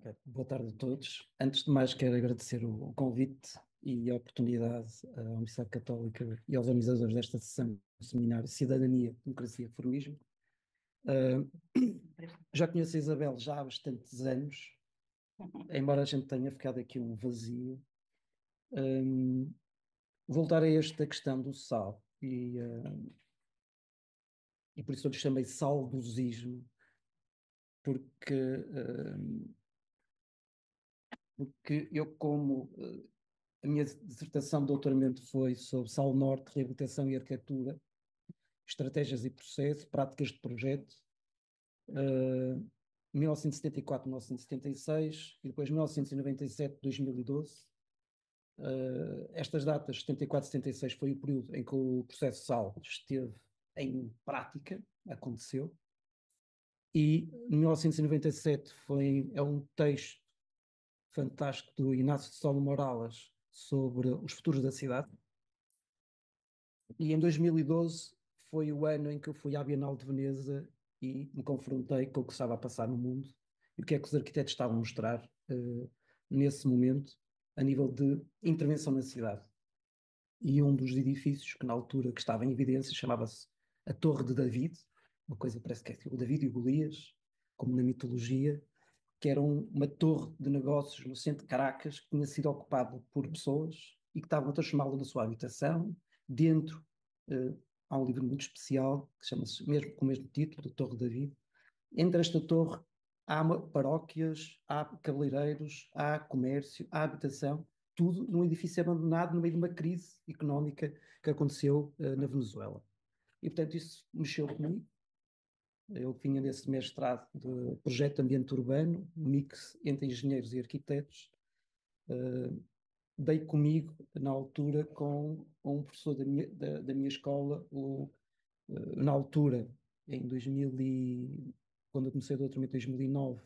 Ok. Boa tarde a todos. Antes de mais, quero agradecer o convite e a oportunidade à Universidade Católica e aos organizadores desta sessão do seminário Cidadania, Democracia e Reformismo. Uh, já conheço a Isabel já há bastantes anos, embora a gente tenha ficado aqui um vazio. Voltar a esta questão do sal, e por isso eu lhe chamei saudosismo, porque, porque eu, como a minha dissertação de doutoramento foi sobre Sal Norte, reabilitação e arquitetura, estratégias e processo, práticas de projeto, 1974, 1976 e depois 1997, 2012. Estas datas, 74, 76, foi o período em que o processo Sal esteve em prática, aconteceu, e 1997 é um texto fantástico do Inácio de Saulo Morales sobre os futuros da cidade. E em 2012 foi o ano em que eu fui à Bienal de Veneza e me confrontei com o que estava a passar no mundo e o que é que os arquitetos estavam a mostrar nesse momento a nível de intervenção na cidade. E um dos edifícios que na altura que estava em evidência chamava-se a Torre de David, uma coisa parece que é o David e o Golias, como na mitologia, que era uma torre de negócios no centro de Caracas que tinha sido ocupada por pessoas e que estavam a transformá-la na sua habitação. Dentro há um livro muito especial que chama-se mesmo com o mesmo título, do Torre de David. Entre esta torre há paróquias, há cabeleireiros, há comércio, há habitação, tudo num edifício abandonado no meio de uma crise económica que aconteceu na Venezuela. E, portanto, isso mexeu comigo. Eu vinha nesse mestrado de projeto de ambiente urbano, mix entre engenheiros e arquitetos. Dei comigo, na altura, com um professor da minha escola, na altura, em 2000 quando eu comecei o doutoramento em 2009,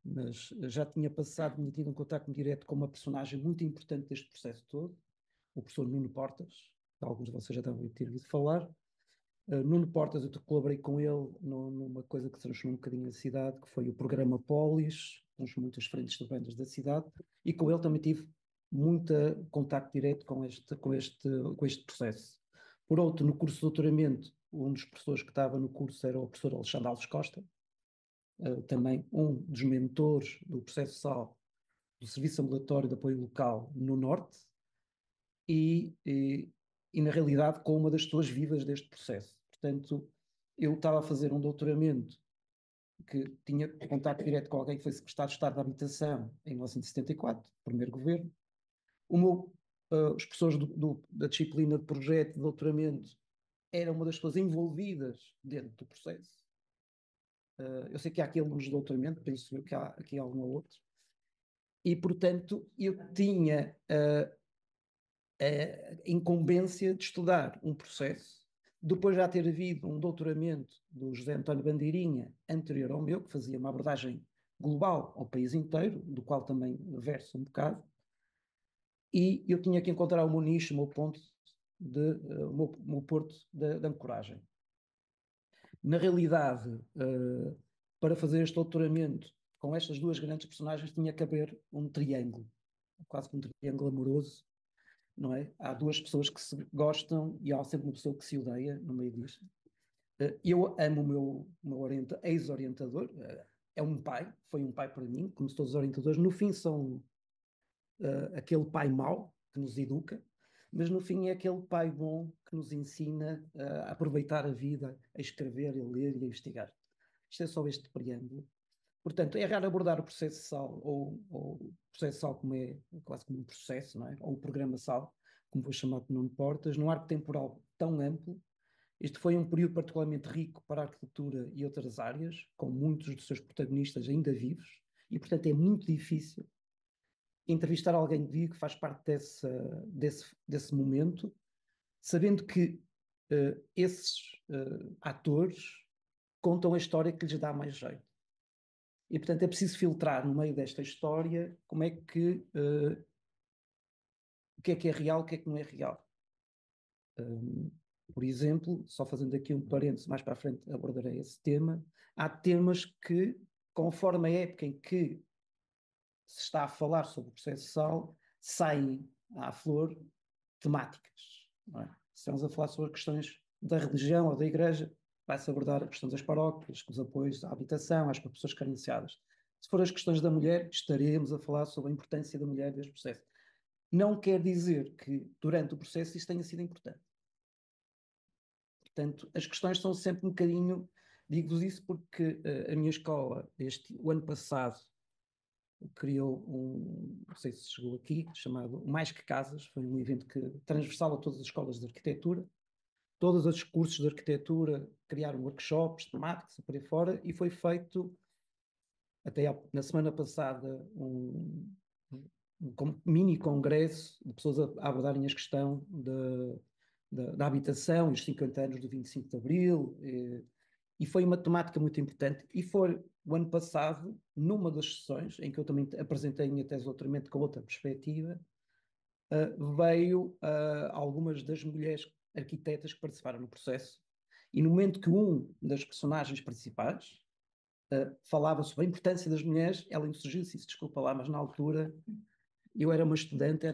mas já tinha passado, tinha tido um contacto direto com uma personagem muito importante deste processo todo, o professor Nuno Portas, que alguns de vocês já devem ter ouvido falar. Nuno Portas, eu colaborei com ele numa coisa que transformou um bocadinho a cidade, que foi o programa Polis, transformou muitas frentes urbanas da cidade, e com ele também tive muito contacto direto com este processo. Por outro, no curso de doutoramento, um dos professores que estava no curso era o professor Alexandre Alves Costa, também um dos mentores do processo SAL, do Serviço Ambulatório de Apoio Local no Norte, e, e, e na realidade com uma das pessoas vivas deste processo. Portanto, eu estava a fazer um doutoramento que tinha contato direto com alguém que foi secretário de Estado da Habitação em 1974, primeiro governo. Os professores da disciplina de projeto de doutoramento eram uma das pessoas envolvidas dentro do processo. Eu sei que há aqui alunos de doutoramento, penso que há aqui algum outro. E, portanto, eu tinha a incumbência de estudar um processo, depois de já ter havido um doutoramento do José António Bandeirinha, anterior ao meu, que fazia uma abordagem global ao país inteiro, do qual também verso um bocado, e eu tinha que encontrar o meu nicho, o meu ponto, o meu porto de ancoragem. Na realidade, para fazer este doutoramento com estas duas grandes personagens, tinha que haver um triângulo, quase que um triângulo amoroso, não é? Há duas pessoas que se gostam e há sempre uma pessoa que se odeia no meio disto. Eu amo o meu ex-orientador, é um pai, foi um pai para mim, como todos os orientadores. No fim são aquele pai mau que nos educa, mas no fim é aquele pai bom que nos ensina a aproveitar a vida, a escrever, a ler e a investigar. Isto é só este preâmbulo. Portanto, é raro abordar o processo SAL, ou o processo SAL como é quase como um processo, não é? Ou o programa SAL, como foi chamado por Nuno Portas, num arco temporal tão amplo. Este foi um período particularmente rico para a arquitetura e outras áreas, com muitos dos seus protagonistas ainda vivos, e portanto é muito difícil entrevistar alguém vivo que faz parte desse momento, sabendo que esses atores contam a história que lhes dá mais jeito. E, portanto, é preciso filtrar no meio desta história como é que, o que é real, o que é que não é real. Por exemplo, só fazendo aqui um parênteses, mais para a frente abordarei esse tema, há temas que, conforme a época em que se está a falar sobre o processual, saem à flor temáticas. Não é? Se estamos a falar sobre questões da religião ou da igreja, vai-se abordar a questão das paróquias, os apoios à habitação, às pessoas carenciadas. Se for as questões da mulher, estaremos a falar sobre a importância da mulher neste processo. Não quer dizer que durante o processo isso tenha sido importante. Portanto, as questões são sempre um bocadinho, digo-vos isso porque a minha escola, o ano passado, criou não sei se chegou aqui, chamado Mais que Casas, foi um evento transversal a todas as escolas de arquitetura, todos os cursos de arquitetura criaram workshops temáticos e por aí fora, e foi feito, até na semana passada, um mini congresso de pessoas a abordarem a questão da habitação e os 50 anos do 25 de Abril, e foi uma temática muito importante. E foi o ano passado, numa das sessões, em que eu também apresentei a minha tese de doutoramento com outra perspectiva, veio algumas das mulheres arquitetas que participaram no processo, e no momento que das personagens principais falava sobre a importância das mulheres, ela insurgiu-se, desculpa lá, mas na altura eu era uma estudante,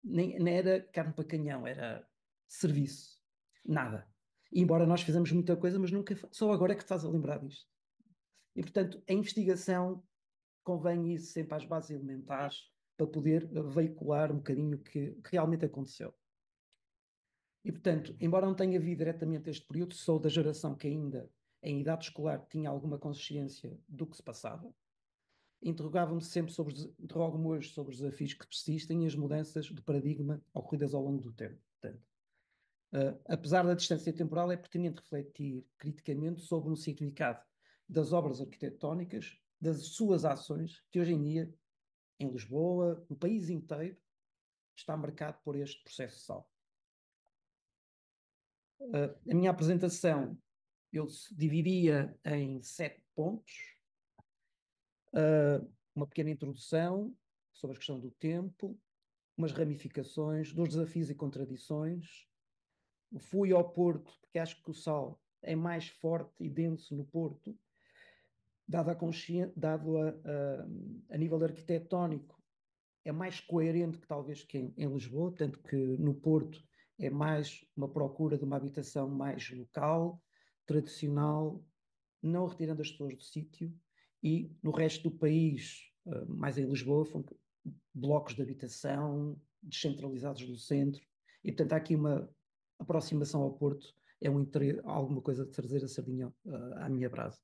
nem era carne para canhão, era serviço, nada. E embora nós fizemos muita coisa, mas nunca, só agora é que estás a lembrar disto. E portanto, a investigação convém ir sempre às bases elementares para poder veicular um bocadinho o que realmente aconteceu. E, portanto, embora não tenha vivido diretamente este período, sou da geração que ainda, em idade escolar, tinha alguma consciência do que se passava. Interrogava-me sempre interrogo-me hoje sobre os desafios que persistem e as mudanças de paradigma ocorridas ao longo do tempo. Portanto, apesar da distância temporal, é pertinente refletir criticamente sobre o significado das obras arquitetónicas, das suas ações, que hoje em dia, em Lisboa, no país inteiro, está marcado por este processo social. A minha apresentação eu dividia em 7 pontos. Uma pequena introdução sobre a questão do tempo, umas ramificações, dos desafios e contradições. Fui ao Porto, porque acho que o sal é mais forte e denso no Porto, dado a nível arquitetónico, é mais coerente que talvez que em Lisboa, tanto que no Porto é mais uma procura de uma habitação mais local, tradicional, não retirando as pessoas do sítio, e no resto do país, mais em Lisboa, foram blocos de habitação descentralizados do centro, e portanto há aqui uma aproximação ao Porto, é alguma coisa de trazer a sardinha à minha brasa.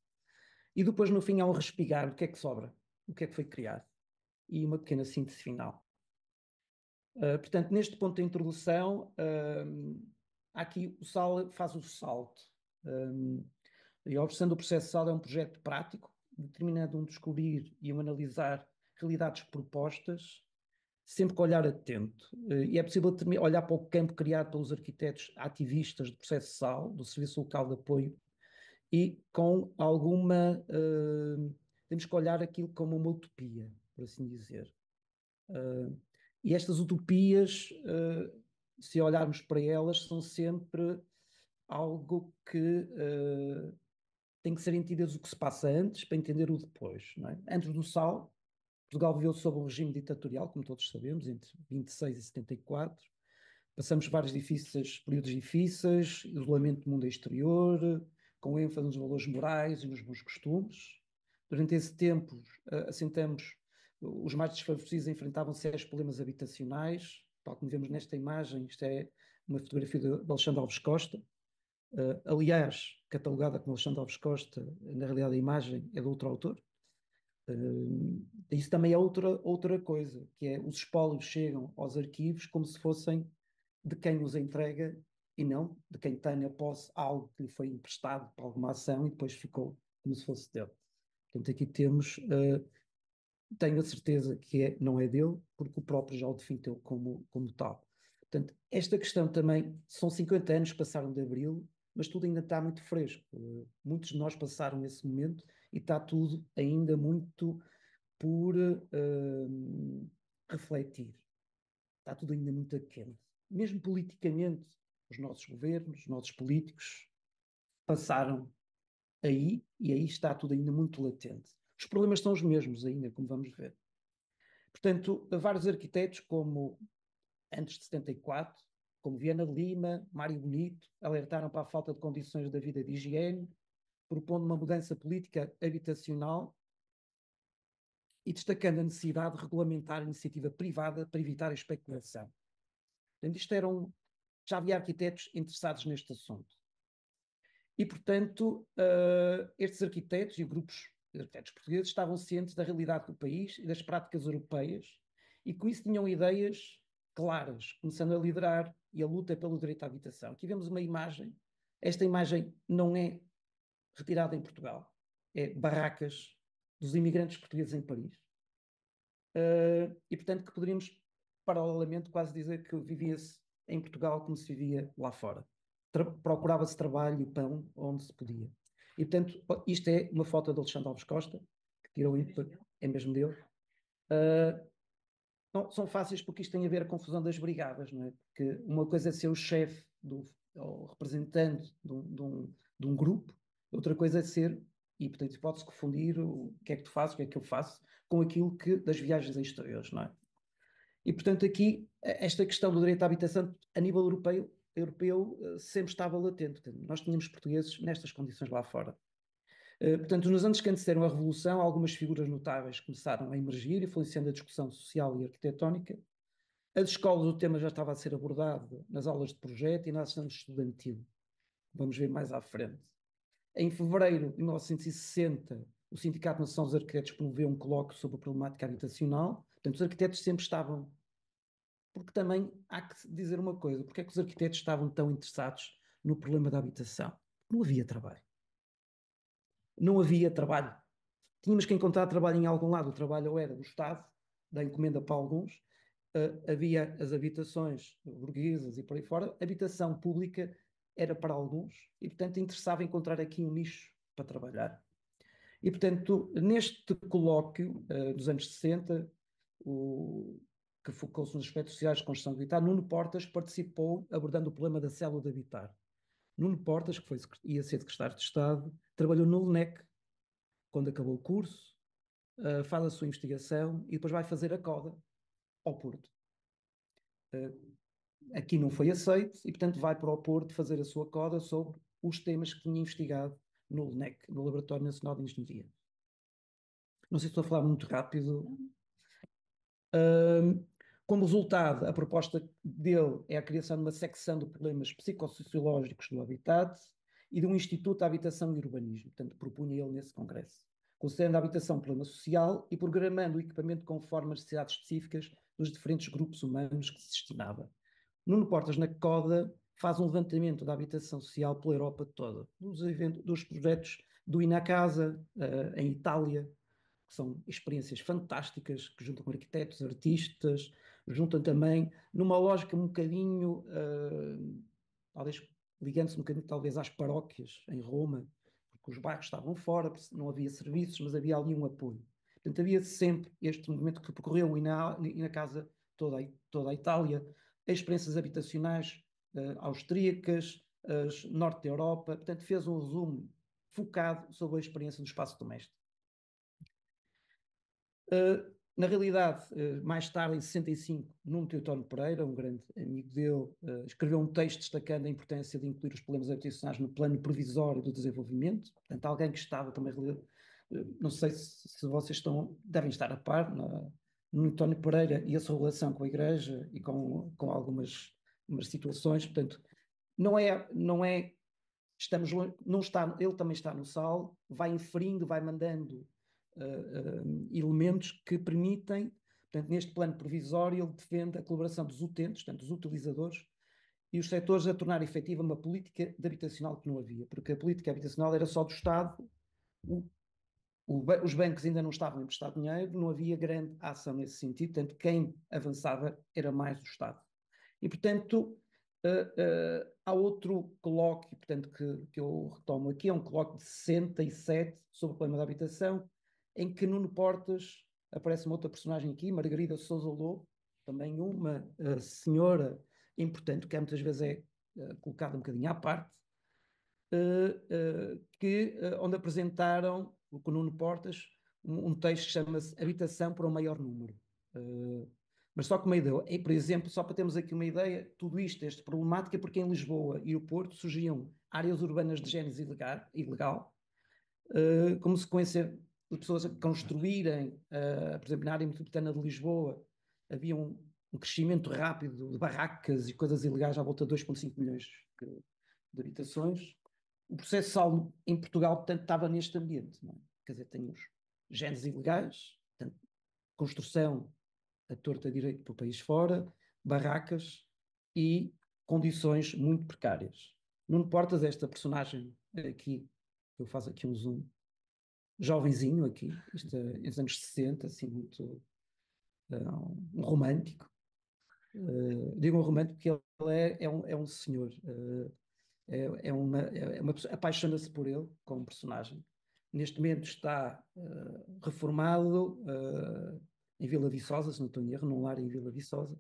E depois no fim há um respigar, o que é que sobra, o que é que foi criado, e uma pequena síntese final. Portanto, neste ponto de introdução, aqui o SAL faz o salto. E a obsessão do processo SAL é um projeto prático, determinado a descobrir e analisar realidades propostas, sempre com olhar atento. E é possível olhar para o campo criado pelos arquitetos ativistas do processo SAL, do Serviço Local de Apoio, e com alguma. Temos que olhar aquilo como uma utopia, por assim dizer. E estas utopias, se olharmos para elas, são sempre algo que tem que ser entendidas o que se passa antes para entender o depois. Não é? Antes do SAL, Portugal viveu sob o regime ditatorial, como todos sabemos, entre 26 e 74. Passamos vários períodos difíceis, isolamento do mundo exterior, com ênfase nos valores morais e nos bons costumes. Durante esse tempo, assentamos, os mais desfavorecidos enfrentavam sérios problemas habitacionais, tal como vemos nesta imagem, isto é uma fotografia de Alexandre Alves Costa, aliás, catalogada como Alexandre Alves Costa, na realidade a imagem é de outro autor. Isso também é outra coisa, que é os espólios chegam aos arquivos como se fossem de quem os entrega e não de quem tem na posse algo que lhe foi emprestado para alguma ação e depois ficou como se fosse dele. Portanto, aqui tenho a certeza que não é dele, porque o próprio já o definiu como tal. Portanto, esta questão também, são 50 anos que passaram de Abril, mas tudo ainda está muito fresco. Muitos de nós passaram esse momento e está tudo ainda muito por refletir. Está tudo ainda muito quente. Mesmo politicamente, os nossos governos, os nossos políticos passaram aí e aí está tudo ainda muito latente. Os problemas são os mesmos ainda, como vamos ver. Portanto, vários arquitetos, como antes de 74, como Viana de Lima, Mário Bonito, alertaram para a falta de condições da vida de higiene, propondo uma mudança política habitacional e destacando a necessidade de regulamentar a iniciativa privada para evitar a especulação. Portanto, já havia arquitetos interessados neste assunto. E, portanto, estes arquitetos e grupos de arquitetos portugueses estavam cientes da realidade do país e das práticas europeias e com isso tinham ideias claras, começando a liderar e a luta pelo direito à habitação. Aqui vemos uma imagem. Esta imagem não é retirada em Portugal. É barracas dos imigrantes portugueses em Paris. E, portanto, que poderíamos, paralelamente, quase dizer que vivia-se em Portugal como se vivia lá fora. Procurava-se trabalho e pão onde se podia. E, portanto, isto é uma foto de Alexandre Alves Costa, que tirou é mesmo dele. Não, são fáceis porque isto tem a ver com a confusão das brigadas, não é? Porque uma coisa é ser o chefe ou representante de um grupo, outra coisa é ser, e portanto pode-se confundir o que é que tu fazes, o que é que eu faço, com aquilo que das viagens exteriores, não é? E portanto aqui, esta questão do direito à habitação a nível europeu sempre estava latente. Portanto, nós tínhamos portugueses nestas condições lá fora. Portanto, nos anos que antecederam a Revolução, algumas figuras notáveis começaram a emergir, influenciando a discussão social e arquitetónica. As escolas, o tema já estava a ser abordado nas aulas de projeto e na ação estudantil. Vamos ver mais à frente. Em fevereiro de 1960, o Sindicato Nacional dos Arquitetos promoveu um colóquio sobre a problemática habitacional. Portanto, os arquitetos sempre estavam... Porque também há que dizer uma coisa. Porque é que os arquitetos estavam tão interessados no problema da habitação? Não havia trabalho. Não havia trabalho. Tínhamos que encontrar trabalho em algum lado. O trabalho ou era do Estado, da encomenda para alguns, havia as habitações burguesas e por aí fora. A habitação pública era para alguns e, portanto, interessava encontrar aqui um nicho para trabalhar. E, portanto, neste colóquio dos anos 60, que focou-se nos aspectos sociais de construção de habitat, Nuno Portas participou abordando o problema da célula de habitar. Nuno Portas, que ia ser secretário de Estado, trabalhou no LNEC quando acabou o curso, faz a sua investigação e depois vai fazer a coda ao Porto. Aqui não foi aceito e, portanto, vai para o Porto fazer a sua coda sobre os temas que tinha investigado no LNEC, no Laboratório Nacional de Engenharia. Não sei se estou a falar muito rápido. Como resultado, a proposta dele é a criação de uma secção de problemas psicossociológicos do habitat e de um Instituto de Habitação e Urbanismo. Portanto, propunha ele nesse congresso. Considerando a habitação um problema social e programando o equipamento conforme as necessidades específicas dos diferentes grupos humanos que se destinava. Nuno Portas, na CODA, faz um levantamento da habitação social pela Europa toda, dos projetos do Inacasa, em Itália, que são experiências fantásticas, que juntam arquitetos, artistas, juntam também numa lógica um bocadinho, talvez ligando-se um bocadinho talvez às paróquias em Roma, porque os bairros estavam fora, não havia serviços, mas havia ali um apoio. Portanto, havia sempre este movimento que percorreu e na casa toda a Itália, experiências habitacionais austríacas, norte da Europa, portanto fez um resumo focado sobre a experiência do espaço doméstico. Na realidade, mais tarde, em 65, Nuno Teotónio Pereira, um grande amigo dele, escreveu um texto destacando a importância de incluir os problemas habitacionais no plano provisório do desenvolvimento. Portanto, alguém que estava também... não sei se vocês devem estar a par, Nuno Teotónio Pereira e a sua relação com a Igreja e com algumas situações. Portanto, não é estamos não está, ele também está no SAL, vai inferindo, vai mandando elementos que permitem, portanto, neste plano provisório, ele defende a colaboração dos utentes, portanto, dos utilizadores, e os setores a tornar efetiva uma política de habitacional que não havia, porque a política habitacional era só do Estado, os bancos ainda não estavam a emprestar dinheiro, não havia grande ação nesse sentido, portanto, quem avançava era mais o Estado. E, portanto, há outro colóquio, portanto, que eu retomo aqui, é um colóquio de 67 sobre o problema da habitação, em que Nuno Portas, aparece uma outra personagem aqui, Margarida Sousa Lobo, também uma senhora importante, que muitas vezes é colocada um bocadinho à parte, onde apresentaram, com Nuno Portas, um texto que chama-se Habitação para um Maior Número. Mas só que uma ideia, por exemplo, só para termos aqui uma ideia, tudo isto, esta problemática, porque em Lisboa e o Porto surgiam áreas urbanas de género ilegal, como sequência de pessoas a construírem, por exemplo, na área metropolitana de Lisboa, havia um crescimento rápido de barracas e coisas ilegais à volta de 2,5 milhões de habitações. O processo salvo em Portugal, portanto, estava neste ambiente. Não é? Quer dizer, tem os géneros ilegais, portanto, construção a torta a direito para o país fora, barracas e condições muito precárias. Nuno Portas, esta personagem aqui, eu faço aqui um zoom, jovenzinho aqui, isto é, nos anos 60, assim, muito um romântico. Digo um romântico porque ele é um senhor, uma pessoa, apaixona-se por ele como personagem. Neste momento está reformado em Vila Viçosa, se não estou em erro, num lar em Vila Viçosa,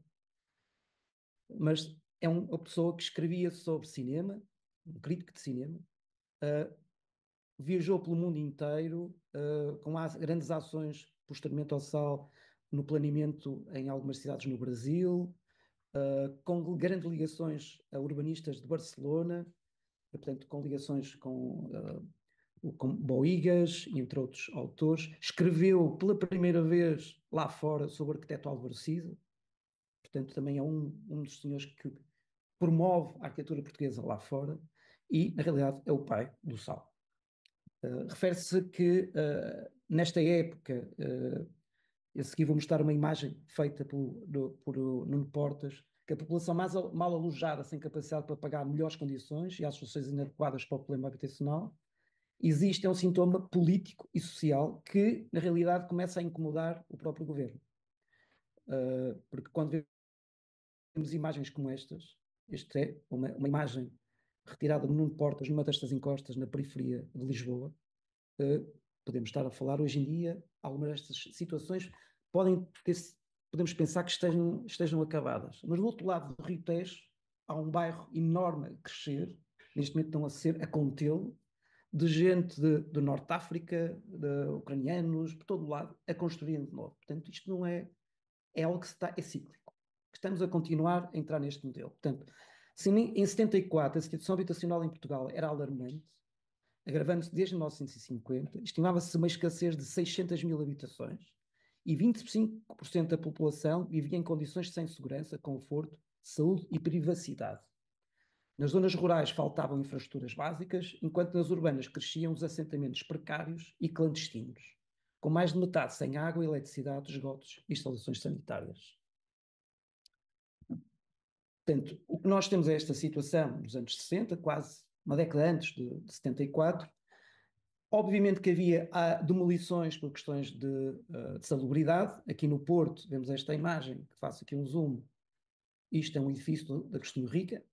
mas é uma pessoa que escrevia sobre cinema, um crítico de cinema, viajou pelo mundo inteiro, com grandes ações posteriormente ao Sal no planeamento em algumas cidades no Brasil, com grandes ligações a urbanistas de Barcelona, portanto, com ligações com Boigas, entre outros autores. Escreveu pela primeira vez lá fora sobre o arquiteto Álvaro Siza, portanto, também é um dos senhores que promove a arquitetura portuguesa lá fora e, na realidade, é o pai do Sal. Refere-se que, nesta época, a seguir vou mostrar uma imagem feita por Nuno Portas, que a população mal alojada, sem capacidade para pagar melhores condições e as soluções inadequadas para o problema habitacional, existe um sintoma político e social que, na realidade, começa a incomodar o próprio governo. Porque quando vemos imagens como estas, esta é uma imagem retirada de Nuno Portas numa destas encostas na periferia de Lisboa, podemos estar a falar hoje em dia, algumas destas situações podemos pensar que estejam acabadas. Mas do outro lado do Rio Tejo há um bairro enorme a crescer, neste momento estão a contê-lo, de gente do Norte de África, de ucranianos, por todo o lado, a construírem de novo. Portanto, isto não é algo que é cíclico. Estamos a continuar a entrar neste modelo. Portanto, se em 74 a situação habitacional em Portugal era alarmante, agravando-se desde 1950, estimava-se uma escassez de 600 mil habitações e 25% da população vivia em condições sem segurança, conforto, saúde e privacidade. Nas zonas rurais faltavam infraestruturas básicas, enquanto nas urbanas cresciam os assentamentos precários e clandestinos, com mais de metade sem água, eletricidade, esgotos e instalações sanitárias. Portanto, o que nós temos é esta situação dos anos 60, quase uma década antes de 74. Obviamente que havia demolições por questões de salubridade. Aqui no Porto, vemos esta imagem, que faço aqui um zoom. Isto é um edifício da Agostinho Rica.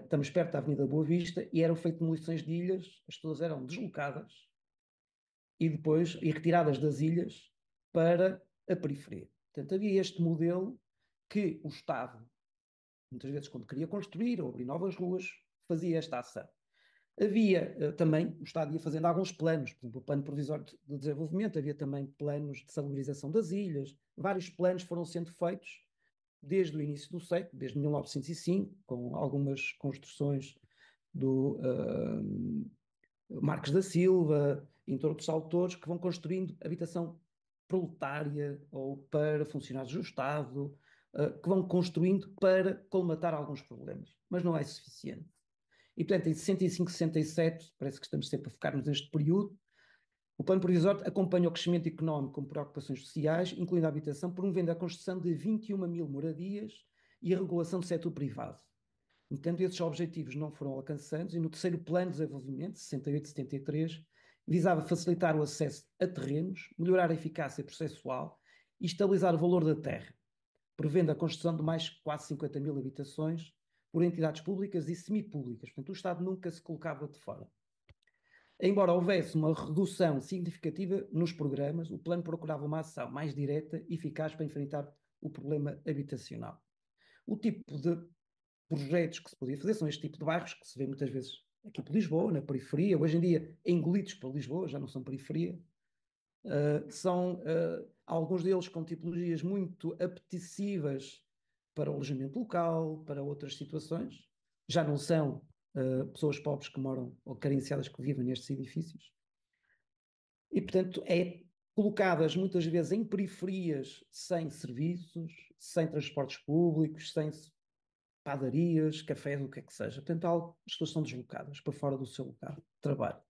Estamos perto da Avenida Boa Vista e eram feitas demolições de ilhas, as pessoas eram deslocadas e depois retiradas das ilhas para a periferia. Portanto, havia este modelo que o Estado, muitas vezes quando queria construir ou abrir novas ruas, fazia esta ação. Havia também, o Estado ia fazendo alguns planos, por exemplo, o Plano Provisório de Desenvolvimento, havia também planos de salubarização das ilhas, vários planos foram sendo feitos desde o início do século, desde 1905, com algumas construções do Marques da Silva, entre outros autores, que vão construindo habitação proletária ou para funcionários do Estado, que vão construindo para colmatar alguns problemas, mas não é suficiente. E, portanto, em 65, 67, parece que estamos sempre a focar-nos neste período, o plano provisório acompanha o crescimento económico com preocupações sociais, incluindo a habitação, promovendo a construção de 21 mil moradias e a regulação do setor privado. Entanto, esses objetivos não foram alcançados e no terceiro plano de desenvolvimento, 68-73, visava facilitar o acesso a terrenos, melhorar a eficácia processual e estabilizar o valor da terra, prevendo a construção de mais quase 50 mil habitações por entidades públicas e semipúblicas. Portanto, o Estado nunca se colocava de fora. Embora houvesse uma redução significativa nos programas, o plano procurava uma ação mais direta e eficaz para enfrentar o problema habitacional. O tipo de projetos que se podia fazer são este tipo de bairros que se vê muitas vezes aqui por Lisboa, na periferia, hoje em dia engolidos por Lisboa, já não são periferia, São alguns deles com tipologias muito apetecíveis para o alojamento local, para outras situações. Já não são pessoas pobres que moram ou carenciadas que vivem nestes edifícios. E, portanto, é colocadas muitas vezes em periferias sem serviços, sem transportes públicos, sem padarias, cafés, o que é que seja. Portanto, as pessoas são deslocadas para fora do seu lugar de trabalho.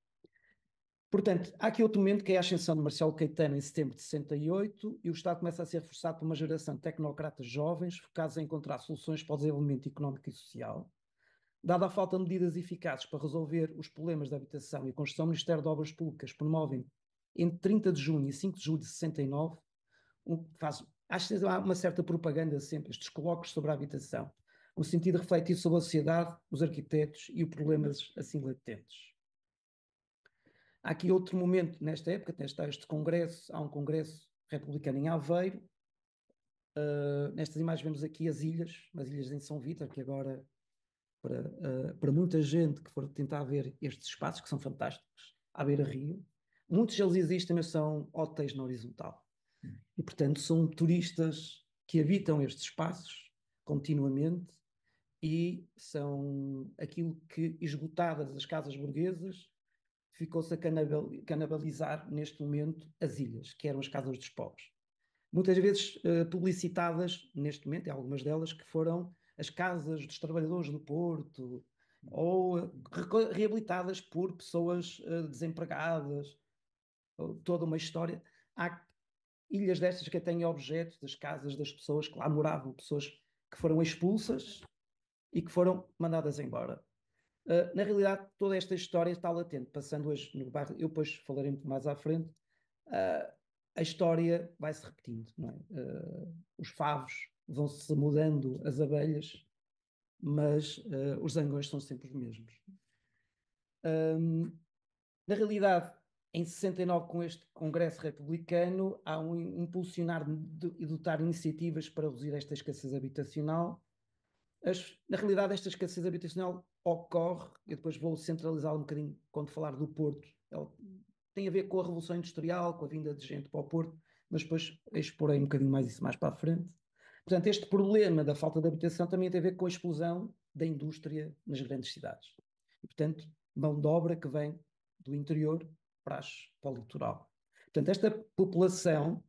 Portanto, há aqui outro momento que é a ascensão de Marcelo Caetano em setembro de 68 e o Estado começa a ser reforçado por uma geração de tecnocratas jovens focados em encontrar soluções para o desenvolvimento económico e social. Dada a falta de medidas eficazes para resolver os problemas da habitação e a construção, o Ministério de Obras Públicas promove entre 30 de junho e 5 de julho de 69, acho que há uma certa propaganda sempre, estes colóquios sobre a habitação, no sentido de refletir sobre a sociedade, os arquitetos e os problemas assim latentes. Há aqui outro momento nesta época, este congresso, há um congresso republicano em Aveiro. Nestas imagens vemos aqui as ilhas em São Vítor, que agora, para muita gente que for tentar ver estes espaços, que são fantásticos, à beira-rio, muitos deles existem, mas são hotéis na horizontal. E, portanto, são turistas que habitam estes espaços continuamente e são aquilo que, esgotadas as casas burguesas, ficou-se a canibalizar neste momento as ilhas, que eram as casas dos pobres. Muitas vezes publicitadas neste momento, e algumas delas que foram as casas dos trabalhadores do Porto, ou reabilitadas por pessoas desempregadas, toda uma história. Há ilhas destas que têm objetos das casas das pessoas que lá moravam, pessoas que foram expulsas e que foram mandadas embora. Na realidade, toda esta história está latente, passando hoje no bairro, eu depois falarei muito mais à frente, a história vai se repetindo, não é? Os favos vão-se mudando, as abelhas, mas os zangões são sempre os mesmos. Na realidade, em 69, com este Congresso Republicano, há um impulsionar e dotar iniciativas para reduzir esta escassez habitacional. Na realidade, esta escassez habitacional ocorre, eu depois vou centralizá-la um bocadinho quando falar do Porto. Ela tem a ver com a Revolução Industrial, com a vinda de gente para o Porto, mas depois exporei um bocadinho mais isso mais para a frente. Portanto, este problema da falta de habitação também tem a ver com a explosão da indústria nas grandes cidades. E, portanto, mão de obra que vem do interior para o litoral. Portanto, esta população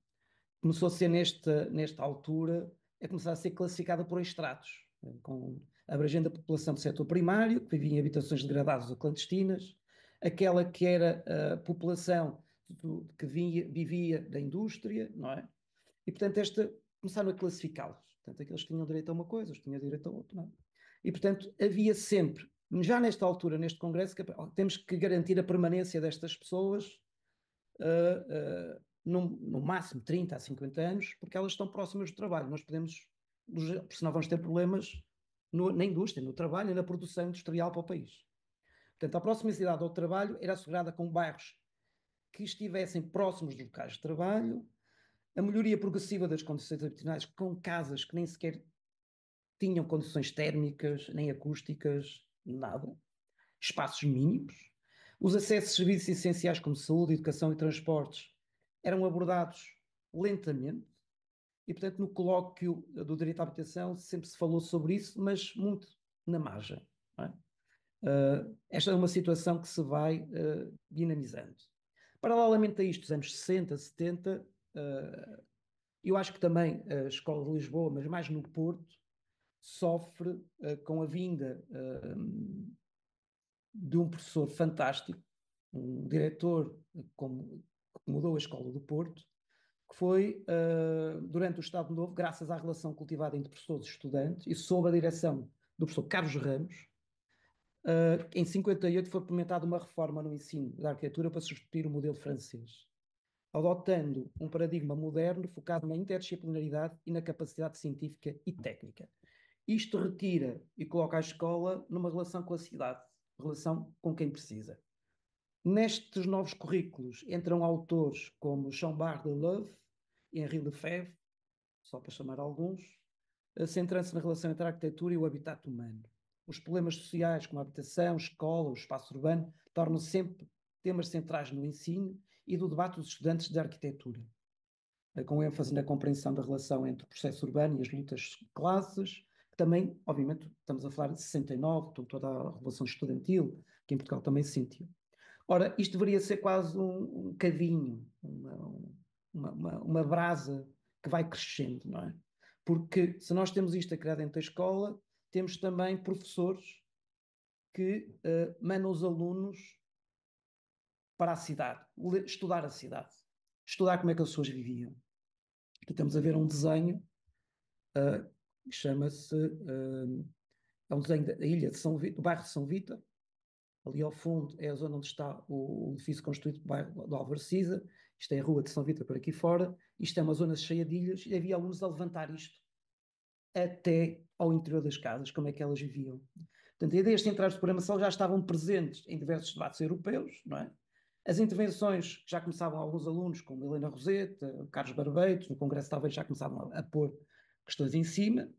começou a ser nesta altura, começar a ser classificada por estratos, abrangendo a população do setor primário, que vivia em habitações degradadas ou clandestinas, aquela que era a população que vivia da indústria, não é? E, portanto, começaram a classificá-los. Portanto, aqueles que tinham direito a uma coisa, os que tinham direito a outra, não é? E, portanto, havia sempre, já nesta altura, neste Congresso, que temos que garantir a permanência destas pessoas no máximo 30 a 50 anos, porque elas estão próximas do trabalho. Nós podemos, porque senão vamos ter problemas na indústria, no trabalho e na produção industrial para o país. Portanto, a proximidade ao trabalho era assegurada com bairros que estivessem próximos dos locais de trabalho, a melhoria progressiva das condições habitacionais com casas que nem sequer tinham condições térmicas, nem acústicas, nada, espaços mínimos, os acessos a serviços essenciais como saúde, educação e transportes eram abordados lentamente e, portanto, no colóquio do direito à habitação sempre se falou sobre isso, mas muito na margem. Não é? Esta é uma situação que se vai dinamizando. Paralelamente a isto, dos anos 60, 70, eu acho que também a Escola de Lisboa, mas mais no Porto, sofre com a vinda de um professor fantástico, um diretor que mudou a Escola do Porto, que foi, durante o Estado Novo, graças à relação cultivada entre professores e estudantes, e sob a direção do professor Carlos Ramos, em 58 foi implementada uma reforma no ensino da arquitetura para substituir o modelo francês, adotando um paradigma moderno focado na interdisciplinaridade e na capacidade científica e técnica. Isto retira e coloca a escola numa relação com a cidade, relação com quem precisa. Nestes novos currículos entram autores como Jean-Bart de Leuve e Henri Lefebvre, só para chamar alguns, centrando-se na relação entre a arquitetura e o habitat humano. Os problemas sociais, como a habitação, a escola, o espaço urbano, tornam-se sempre temas centrais no ensino e do debate dos estudantes de arquitetura, com ênfase na compreensão da relação entre o processo urbano e as lutas de classes. Também, obviamente, estamos a falar de 69, toda a revolução estudantil, que em Portugal também se sentiu. Ora, isto deveria ser quase um cadinho, uma brasa que vai crescendo, não é? Porque se nós temos isto a criar dentro da escola, temos também professores que mandam os alunos para a cidade, estudar a cidade, estudar como é que as pessoas viviam. Aqui estamos a ver um desenho que chama-se, é um desenho da ilha de São Vito, do bairro de São Vito. Ali ao fundo é a zona onde está o edifício construído do bairro do Alvarcisa. Isto é a rua de São Vito por aqui fora. Isto é uma zona cheia de ilhas e havia alunos a levantar isto até ao interior das casas, como é que elas viviam. Portanto, ideias centrais de programação já estavam presentes em diversos debates europeus, não é? As intervenções já começavam alguns alunos, como Helena Roseta, Carlos Barbeitos, no Congresso talvez já começavam a pôr questões em cima.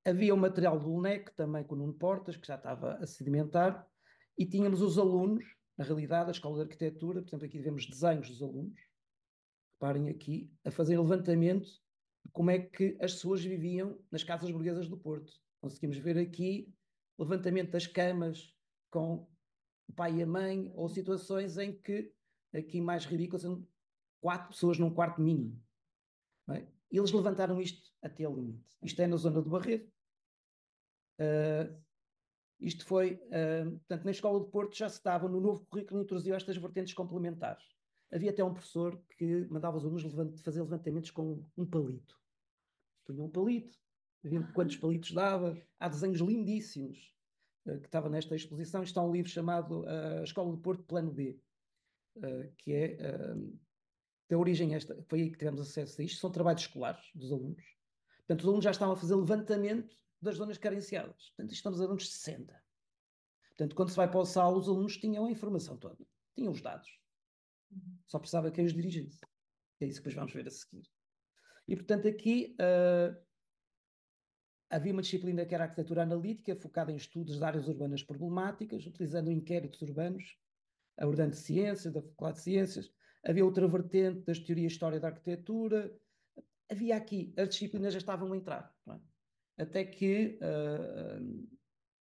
Havia o material do LNEC, também com o Nuno Portas, que já estava a sedimentar, e tínhamos os alunos, na realidade, a Escola de Arquitetura, por exemplo, aqui vemos desenhos dos alunos, reparem aqui, a fazer levantamento de como é que as pessoas viviam nas casas burguesas do Porto. Conseguimos ver aqui levantamento das camas com o pai e a mãe, ou situações em que, aqui mais ridículas, são 4 pessoas num quarto mínimo. É? Eles levantaram isto até ao limite. Isto é na zona do Barreiro. Isto foi, portanto, na Escola de Porto já se estava, no novo currículo introduziu estas vertentes complementares. Havia até um professor que mandava os alunos fazer levantamentos com um palito. Punha um palito, viam quantos palitos dava. Há desenhos lindíssimos que estavam nesta exposição. Está um livro chamado Escola de Porto Plano B, que é da origem esta, foi aí que tivemos acesso a isto. São trabalhos escolares dos alunos. Portanto, os alunos já estavam a fazer levantamento das zonas carenciadas. Portanto, estamos a alunos de 60. Portanto, quando se vai para o sala, os alunos tinham a informação toda, tinham os dados. Só precisava quem os dirigisse. É isso que depois vamos ver a seguir. E, portanto, aqui havia uma disciplina que era a arquitetura analítica, focada em estudos de áreas urbanas problemáticas, utilizando inquéritos urbanos, abordando ciências, da Faculdade de Ciências. Havia outra vertente das teorias de história da arquitetura. Havia aqui, as disciplinas já estavam a entrar. Não é? Até que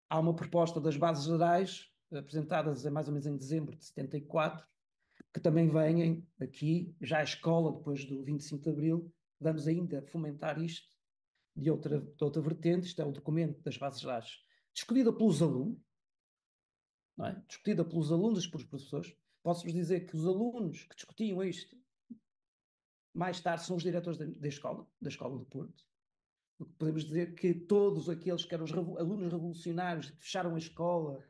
há uma proposta das bases gerais, apresentadas mais ou menos em dezembro de 74, que também vêm aqui, já a escola, depois do 25 de Abril, vamos ainda fomentar isto de outra vertente. Isto é o documento das bases gerais, discutida pelos alunos, não é? Discutida pelos alunos e pelos professores. Posso-vos dizer que os alunos que discutiam isto, mais tarde, são os diretores da escola de Porto. Podemos dizer que todos aqueles que eram os alunos revolucionários que fecharam a escola,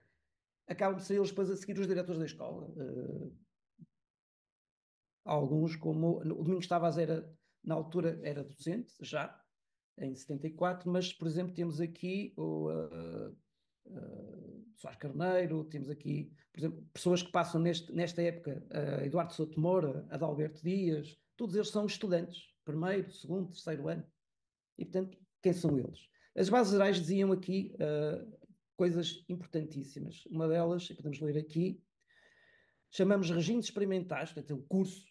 acabam de ser eles depois a seguir os diretores da escola. Alguns, como o Domingos Tavares era, na altura, era docente, já, em 74, mas, por exemplo, temos aqui o Soares Carneiro, temos aqui, por exemplo, pessoas que passam nesta época, Eduardo Souto Moura, Adalberto Dias, todos eles são estudantes, primeiro, segundo, terceiro ano. E, portanto, quem são eles? As bases gerais diziam aqui coisas importantíssimas. Uma delas, podemos ler aqui, chamamos regimes experimentais, portanto, o curso.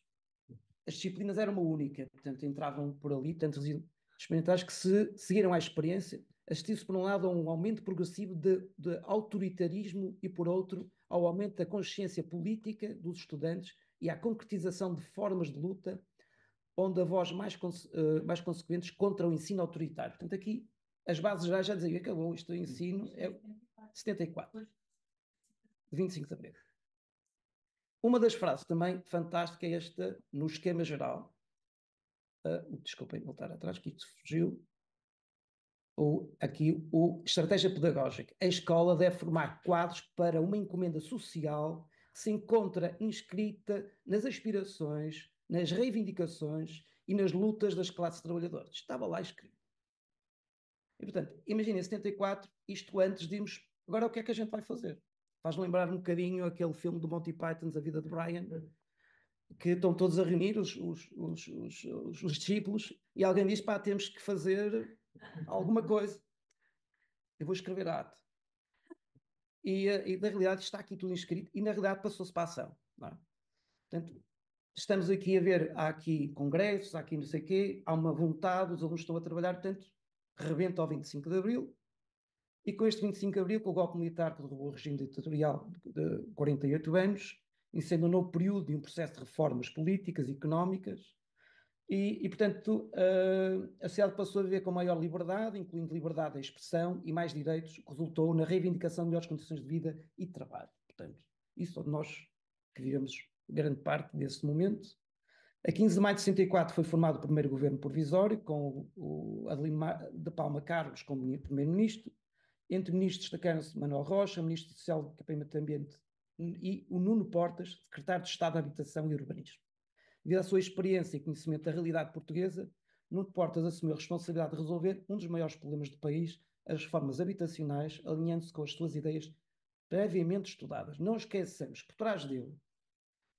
As disciplinas eram uma única, portanto, entravam por ali, tanto regimes experimentais que se seguiram à experiência, assistiu-se, por um lado, a um aumento progressivo de autoritarismo e, por outro, ao aumento da consciência política dos estudantes e à concretização de formas de luta onde a voz mais consequentes contra o ensino autoritário. Portanto, aqui as bases já diziam, acabou, isto do ensino é 74, de 25 de abril. Uma das frases também fantástica é esta, no esquema geral. Desculpem, voltar atrás, que isto fugiu. Aqui, estratégia pedagógica. A escola deve formar quadros para uma encomenda social que se encontra inscrita nas aspirações, nas reivindicações e nas lutas das classes trabalhadoras. Estava lá escrito. E, portanto, imaginem, em 74, isto antes de irmos, agora o que é que a gente vai fazer? Faz lembrar um bocadinho aquele filme do Monty Python, A Vida de Brian, que estão todos a reunir, os discípulos, e alguém diz, pá, temos que fazer alguma coisa. Eu vou escrever a arte. E na realidade está aqui tudo inscrito, e na realidade passou-se para a ação. Não é? Portanto, estamos aqui a ver, há aqui congressos, há aqui não sei o quê, há uma vontade, os alunos estão a trabalhar, portanto, rebenta ao 25 de Abril, e com este 25 de Abril, com o golpe militar que derrubou o regime ditatorial de 48 anos, iniciando um novo período de um processo de reformas políticas e económicas, portanto, a sociedade passou a viver com maior liberdade, incluindo liberdade de expressão e mais direitos, que resultou na reivindicação de melhores condições de vida e de trabalho. Portanto, isso nós que vivemos grande parte desse momento. A 15 de maio de 64 foi formado o primeiro governo provisório, com o Adelino de Palma Carlos como primeiro-ministro. Entre ministros destacaram-se Manuel Rocha, ministro social de Desenvolvimento do Ambiente, e o Nuno Portas, secretário de Estado de Habitação e Urbanismo. Devido à sua experiência e conhecimento da realidade portuguesa, Nuno Portas assumiu a responsabilidade de resolver um dos maiores problemas do país, as reformas habitacionais, alinhando-se com as suas ideias previamente estudadas. Não esqueçamos que por trás dele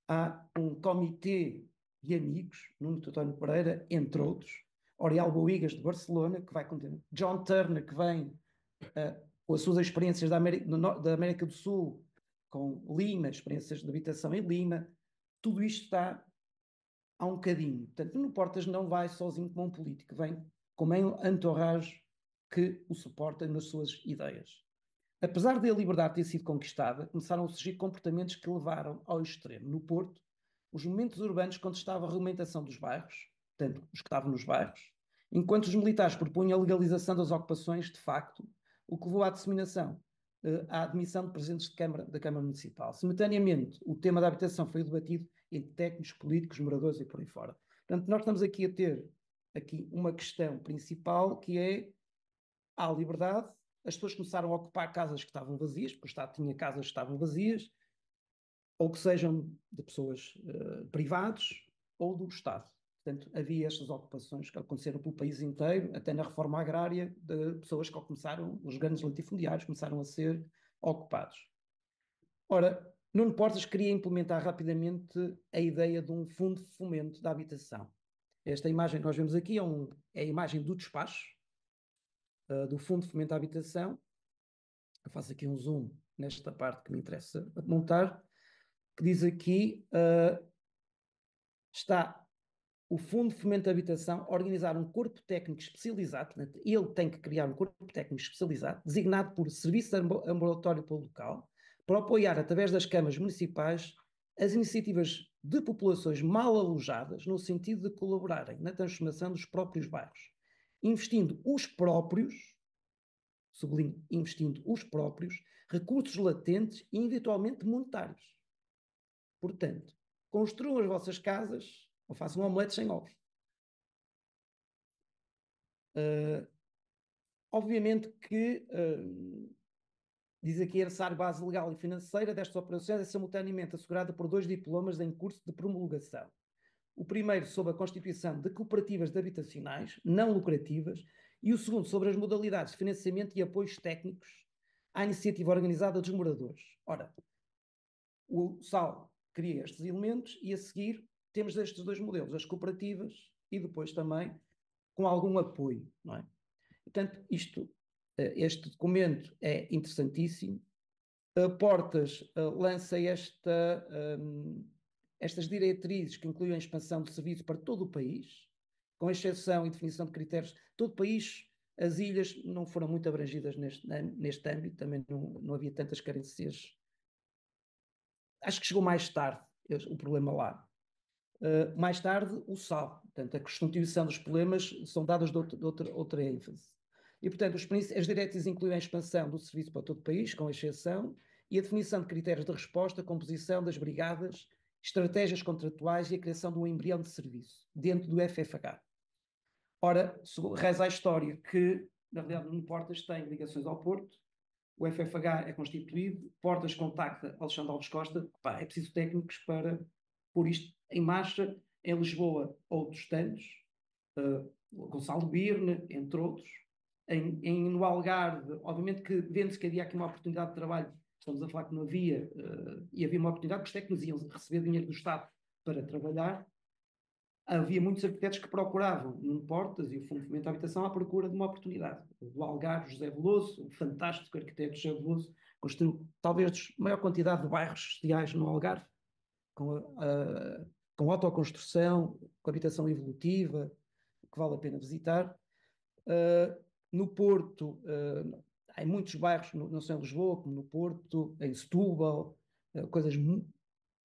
há um comitê de amigos, Nuno António Pereira, entre outros, Oriol Boigas de Barcelona, que vai continuar, John Turner, que vem com as suas experiências da América do Sul, com Lima, experiências de habitação em Lima, tudo isto está há um bocadinho. Portanto, Nuno Portas não vai sozinho como um político, vem com meio entourage que o suporta nas suas ideias. Apesar de a liberdade ter sido conquistada, começaram a surgir comportamentos que levaram ao extremo. No Porto, os movimentos urbanos contestavam a regulamentação dos bairros, portanto, os que estavam nos bairros, enquanto os militares propunham a legalização das ocupações, de facto, o que levou à disseminação, à admissão de presidentes da Câmara Municipal. Simultaneamente, o tema da habitação foi debatido entre técnicos, políticos, moradores e por aí fora. Portanto, nós estamos aqui a ter uma questão principal, que é a liberdade. As pessoas começaram a ocupar casas que estavam vazias, porque o Estado tinha casas que estavam vazias, ou que sejam de pessoas privados ou do Estado. Portanto, havia estas ocupações que aconteceram pelo país inteiro, até na reforma agrária, de pessoas que começaram, os grandes latifundiários começaram a ser ocupados. Ora, Nuno Portas queria implementar rapidamente a ideia de um fundo de fomento da habitação. Esta imagem que nós vemos aqui é a imagem do despacho, do Fundo de Fomento à Habitação. Eu faço aqui um zoom nesta parte que me interessa montar, que diz aqui, está o Fundo de Fomento à Habitação a organizar um corpo técnico especializado, portanto, ele tem que criar um corpo técnico especializado, designado por Serviço Ambulatório para o Local, para apoiar, através das câmaras municipais, as iniciativas de populações mal alojadas, no sentido de colaborarem na transformação dos próprios bairros, investindo os próprios, sublinho, investindo os próprios, recursos latentes e eventualmente monetários. Portanto, construam as vossas casas ou façam omeletes sem ovos. Obviamente que diz aqui a necessária base legal e financeira destas operações é simultaneamente assegurada por 2 diplomas em curso de promulgação. O primeiro sobre a constituição de cooperativas de habitacionais não lucrativas e o segundo sobre as modalidades de financiamento e apoios técnicos à iniciativa organizada dos moradores. Ora, o SAL cria estes elementos e a seguir temos estes 2 modelos, as cooperativas e depois também com algum apoio, não é? Portanto, este documento é interessantíssimo. Portas lança estas diretrizes que incluem a expansão de serviço para todo o país, com exceção e definição de critérios. Todo o país, as ilhas não foram muito abrangidas neste âmbito, também não havia tantas carências. Acho que chegou mais tarde o problema lá. Mais tarde, o SAL. Portanto, a constituição dos problemas são dadas de outra ênfase. E, portanto, as diretrizes incluem a expansão do serviço para todo o país, com exceção, e a definição de critérios de resposta, composição das brigadas, estratégias contratuais e a criação de um embrião de serviço, dentro do FFH. Ora, reza a história que, na realidade, no Portas tem ligações ao Porto, o FFH é constituído, Portas contacta Alexandre Alves Costa, é preciso técnicos para pôr isto em marcha. Em Lisboa, outros tantos, Gonçalo Birne, entre outros. No Algarve, obviamente que vendo-se que havia aqui uma oportunidade de trabalho, estamos a falar que não havia, e havia uma oportunidade, porque os técnicos iam receber dinheiro do Estado para trabalhar. Havia muitos arquitetos que procuravam Nuno Portas e o Fundo de Fomento à Habitação à procura de uma oportunidade. Do Algarve, José Veloso, um fantástico arquiteto José Veloso, construiu talvez a maior quantidade de bairros sociais no Algarve, com autoconstrução, com habitação evolutiva, que vale a pena visitar. No Porto, há muitos bairros, não só em Lisboa, como no Porto, em Setúbal, coisas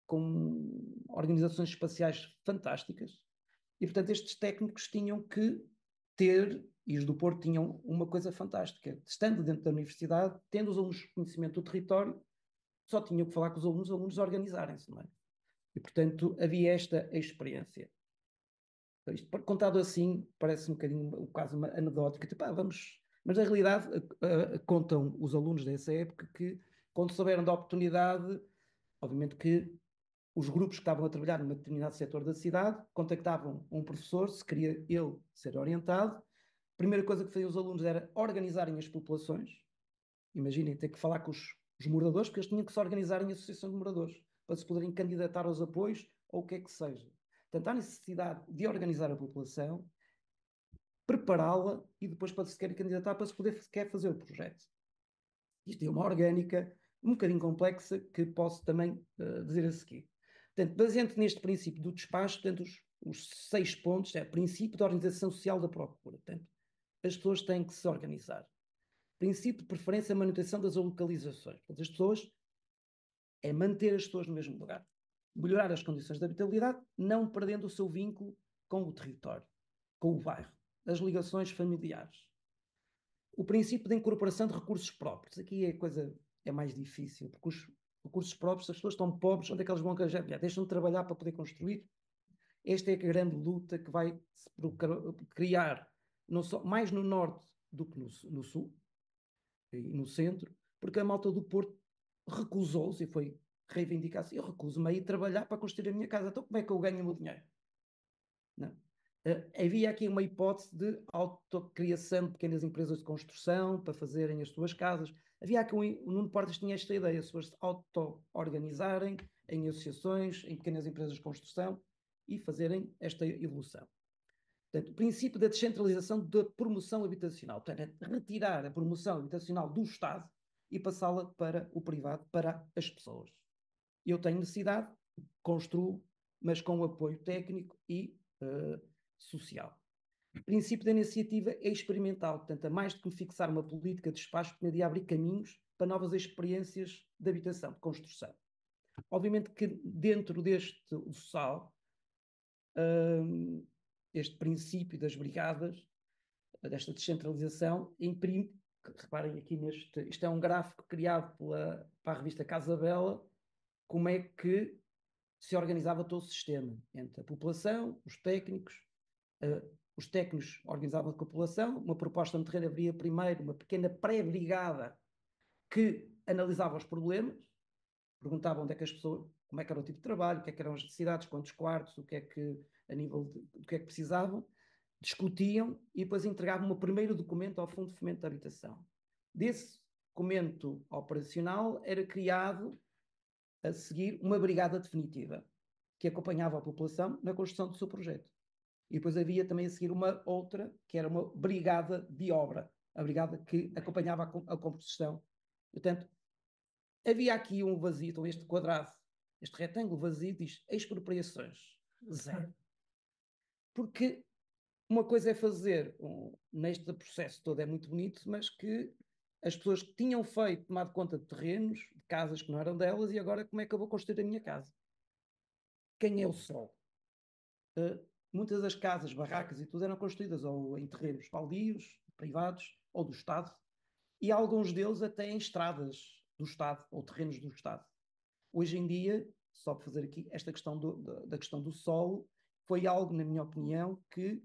com organizações espaciais fantásticas. E, portanto, estes técnicos tinham que ter, e os do Porto tinham uma coisa fantástica, estando dentro da universidade, tendo os alunos conhecimento do território, só tinham que falar com os alunos organizarem-se, não é? E, portanto, havia esta experiência. Isto contado assim, parece um bocadinho quase uma anedótica, tipo, vamos... Mas, na realidade, contam os alunos dessa época que, quando souberam da oportunidade, obviamente que os grupos que estavam a trabalhar num determinado setor da cidade contactavam um professor, se queria ele ser orientado. A primeira coisa que faziam os alunos era organizarem as populações. Imaginem ter que falar com os moradores, porque eles tinham que se organizar em associação de moradores, para se poderem candidatar aos apoios ou o que é que seja. Portanto, há necessidade de organizar a população, prepará-la e depois para se querer candidatar para se poder sequer fazer o projeto. Isto é uma orgânica um bocadinho complexa que posso também dizer a seguir. Portanto, baseando neste princípio do despacho, portanto, os 6 pontos, é o princípio da organização social da procura. Portanto, as pessoas têm que se organizar. Princípio de preferência e manutenção das localizações. Portanto, as pessoas é manter as pessoas no mesmo lugar. Melhorar as condições de habitabilidade, não perdendo o seu vínculo com o território, com o bairro, as ligações familiares. O princípio da incorporação de recursos próprios. Aqui a coisa é mais difícil, porque os recursos próprios, se as pessoas estão pobres, onde é que elas vão arranjar? Deixam de trabalhar para poder construir. Esta é a grande luta que vai se criar não só, mais no norte do que no sul e no centro, porque a malta do Porto recusou-se e foi reivindicar-se. Eu recuso-me a ir trabalhar para construir a minha casa. Então como é que eu ganho o meu dinheiro? Não. Havia aqui uma hipótese de autocriação de pequenas empresas de construção para fazerem as suas casas. Havia aqui o Nuno Portas tinha esta ideia, as pessoas se auto-organizarem em associações, em pequenas empresas de construção e fazerem esta evolução. Portanto, o princípio da descentralização da promoção habitacional, portanto, é retirar a promoção habitacional do Estado e passá-la para o privado, para as pessoas. Eu tenho necessidade, construo, mas com apoio técnico e social. O princípio da iniciativa é experimental, portanto, a mais do que fixar uma política de espaço, poderia abrir caminhos para novas experiências de habitação, de construção. Obviamente que dentro deste SAL, este princípio das brigadas, desta descentralização, imprime, reparem aqui isto é um gráfico criado para a revista Casa Bela, como é que se organizava todo o sistema, entre a população, os técnicos organizavam com a população, uma proposta no terreno abria primeiro uma pequena pré-brigada que analisava os problemas, perguntava onde é que as pessoas, como é que era o tipo de trabalho, o que é que eram as necessidades, quantos quartos, o que é que, a nível do que é que precisavam, discutiam e depois entregavam um primeiro documento ao Fundo de Fomento da Habitação. Desse documento operacional era criado a seguir uma brigada definitiva que acompanhava a população na construção do seu projeto. E depois havia também a seguir uma outra, que era uma brigada de obra, a brigada que acompanhava a construção. Portanto, havia aqui um vazio, então este quadrado, este retângulo vazio diz expropriações, zero. Porque uma coisa é fazer, neste processo todo é muito bonito, mas que as pessoas que tinham feito, tomado conta de terrenos, de casas que não eram delas, e agora como é que eu vou construir a minha casa? Quem é o sol? Muitas das casas, barracas e tudo eram construídas ou em terrenos baldios, privados ou do Estado, e alguns deles até em estradas do Estado ou terrenos do Estado. Hoje em dia, só para fazer aqui, esta questão da questão do solo foi algo, na minha opinião, que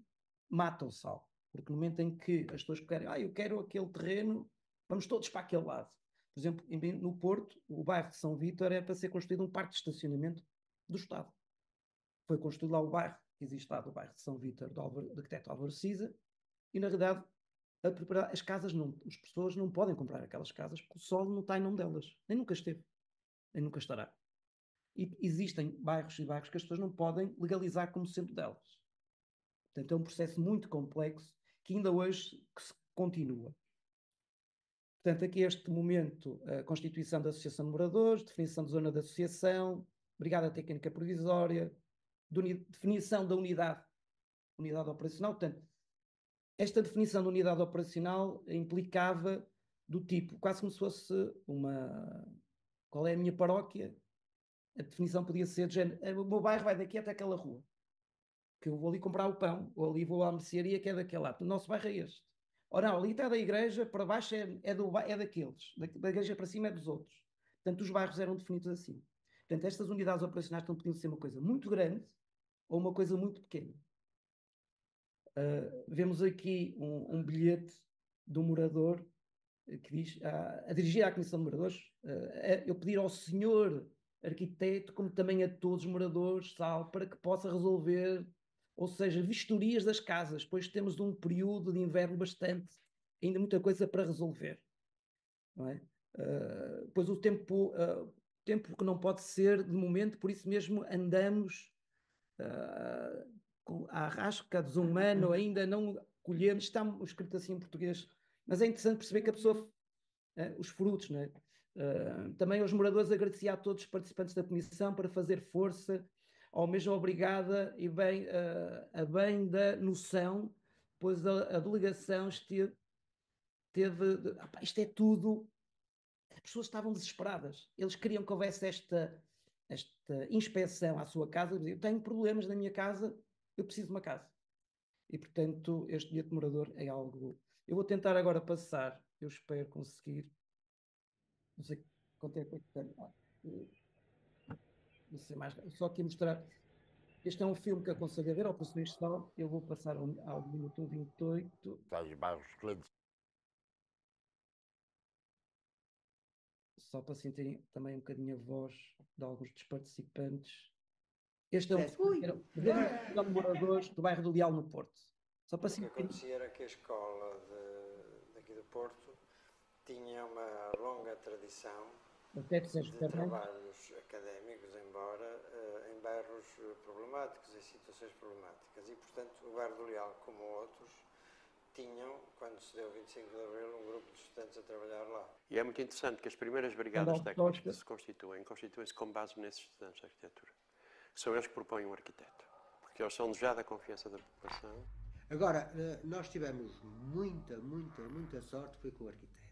mata o solo. Porque no momento em que as pessoas querem, eu quero aquele terreno, vamos todos para aquele lado. Por exemplo, no Porto, o bairro de São Vítor era para ser construído um parque de estacionamento do Estado. Foi construído lá o bairro, que existe lá do bairro de São Vítor, do arquiteto Álvaro Siza, e na realidade as casas não, as pessoas não podem comprar aquelas casas porque o solo não está em nome delas, nem nunca esteve, nem nunca estará. E existem bairros e bairros que as pessoas não podem legalizar como sendo delas. Portanto, é um processo muito complexo que ainda hoje que se continua. Portanto, aqui este momento, a constituição da Associação de Moradores, definição de zona de associação, Brigada Técnica Provisória, definição da unidade operacional. Portanto, esta definição da unidade operacional implicava do tipo, quase como se fosse uma... Qual é a minha paróquia? A definição podia ser de género, o meu bairro vai daqui até aquela rua, que eu vou ali comprar o pão, ou ali vou à mercearia que é daquele lado. O nosso bairro é este. Ora, não, ali está da igreja, para baixo é daqueles, da igreja para cima é dos outros. Portanto, os bairros eram definidos assim. Portanto, estas unidades operacionais não podiam ser uma coisa muito grande ou uma coisa muito pequena. Vemos aqui um bilhete de um morador que diz, a dirigir à Comissão de Moradores, eu pedir ao senhor arquiteto, como também a todos os moradores, para que possa resolver, ou seja, vistorias das casas, pois temos um período de inverno bastante, ainda muita coisa para resolver, não é? Pois o tempo que não pode ser de momento, por isso mesmo andamos à rasca, desumano, ainda não colhemos, está escrito assim em português, mas é interessante perceber que a pessoa, os frutos, não é? Também aos moradores agradecia a todos os participantes da comissão para fazer força, ao mesmo obrigada e bem, a bem da noção, pois a delegação isto é tudo, as pessoas estavam desesperadas, eles queriam que houvesse esta inspeção à sua casa, eu tenho problemas na minha casa, eu preciso de uma casa. E, portanto, este bilhete de morador é algo... Eu vou tentar agora passar, eu espero conseguir. Não sei quanto é que tem. Não sei mais. Só aqui mostrar. Este é um filme que aconselho a ver, Operação Estal. Eu vou passar ao minuto 28. Tais bairros clandestinos. Só para sentirem também um bocadinho a voz de alguns dos participantes. Este é um filme que era de moradores do bairro do Leal, no Porto. Só para O que sentirem. acontecia era que a escola daqui do Porto tinha uma longa tradição de trabalhos académicos, embora em bairros problemáticos, em situações problemáticas. E, portanto, o bairro do Leal, como outros, tinham, quando se deu o 25 de Abril, um grupo de estudantes a trabalhar lá. E é muito interessante que as primeiras brigadas técnicas que se constituem-se com base nesses estudantes de arquitetura. São eles que propõem um arquiteto, porque eles são já da confiança da população. Agora, nós tivemos muita sorte, foi com o arquiteto.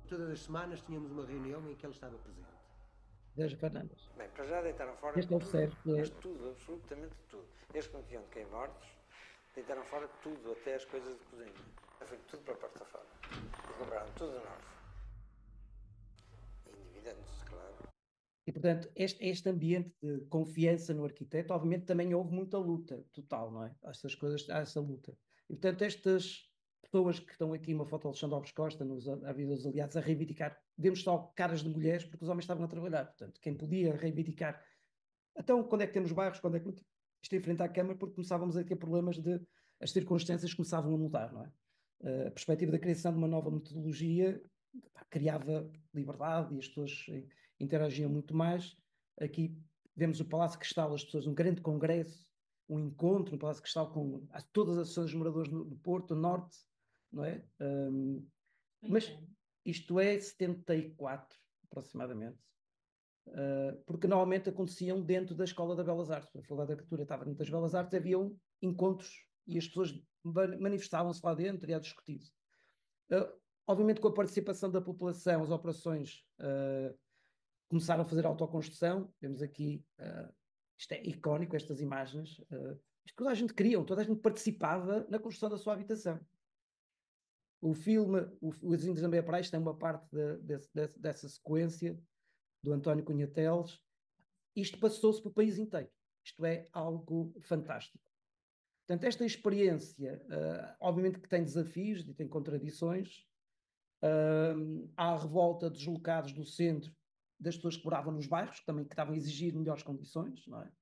Todas as semanas tínhamos uma reunião em que ele estava presente. Das Fernandas. Bem, para já deitaram fora este tudo, é o certo, mas tudo, absolutamente tudo. Eles que não tinham de queimortos, deitaram fora tudo, até as coisas de cozinha. Foi tudo para a porta fora. E compraram tudo de novo. Endividando-se, claro. E, portanto, este ambiente de confiança no arquiteto, obviamente, também houve muita luta total, não é? Essas coisas, há essa luta. E, portanto, estas pessoas que estão aqui, uma foto de Alexandre Alves Costa, a vida dos aliados, a reivindicar, demos só caras de mulheres, porque os homens estavam a trabalhar. Portanto, quem podia reivindicar. Então, quando é que temos bairros? Quando é que isto em frente à Câmara? Porque começávamos a ter problemas de... As circunstâncias começavam a mudar, não é? A perspectiva da criação de uma nova metodologia criava liberdade e as pessoas interagiam muito mais. Aqui vemos o Palácio Cristal, as pessoas, um grande congresso, um encontro no Palácio Cristal com todas as associações de moradores do Porto, do Norte, não é? Mas isto é 74, aproximadamente. Porque normalmente aconteciam dentro da Escola da Belas Artes. A Faculdade de Arquitetura estava dentro das Belas Artes, haviam encontros e as pessoas manifestavam-se lá dentro e a discutir. Obviamente, com a participação da população, as operações começaram a fazer autoconstrução. Vemos aqui, isto é icónico, estas imagens. Isto toda a gente queria, toda a gente participava na construção da sua habitação. O filme, Os Índios da Meia Praia, tem uma parte dessa sequência do António Cunha Teles. Isto passou-se pelo país inteiro. Isto é algo fantástico. Portanto, esta experiência, obviamente que tem desafios e tem contradições. Há a revolta dos deslocados do centro, das pessoas que moravam nos bairros, que também estavam a exigir melhores condições, não é?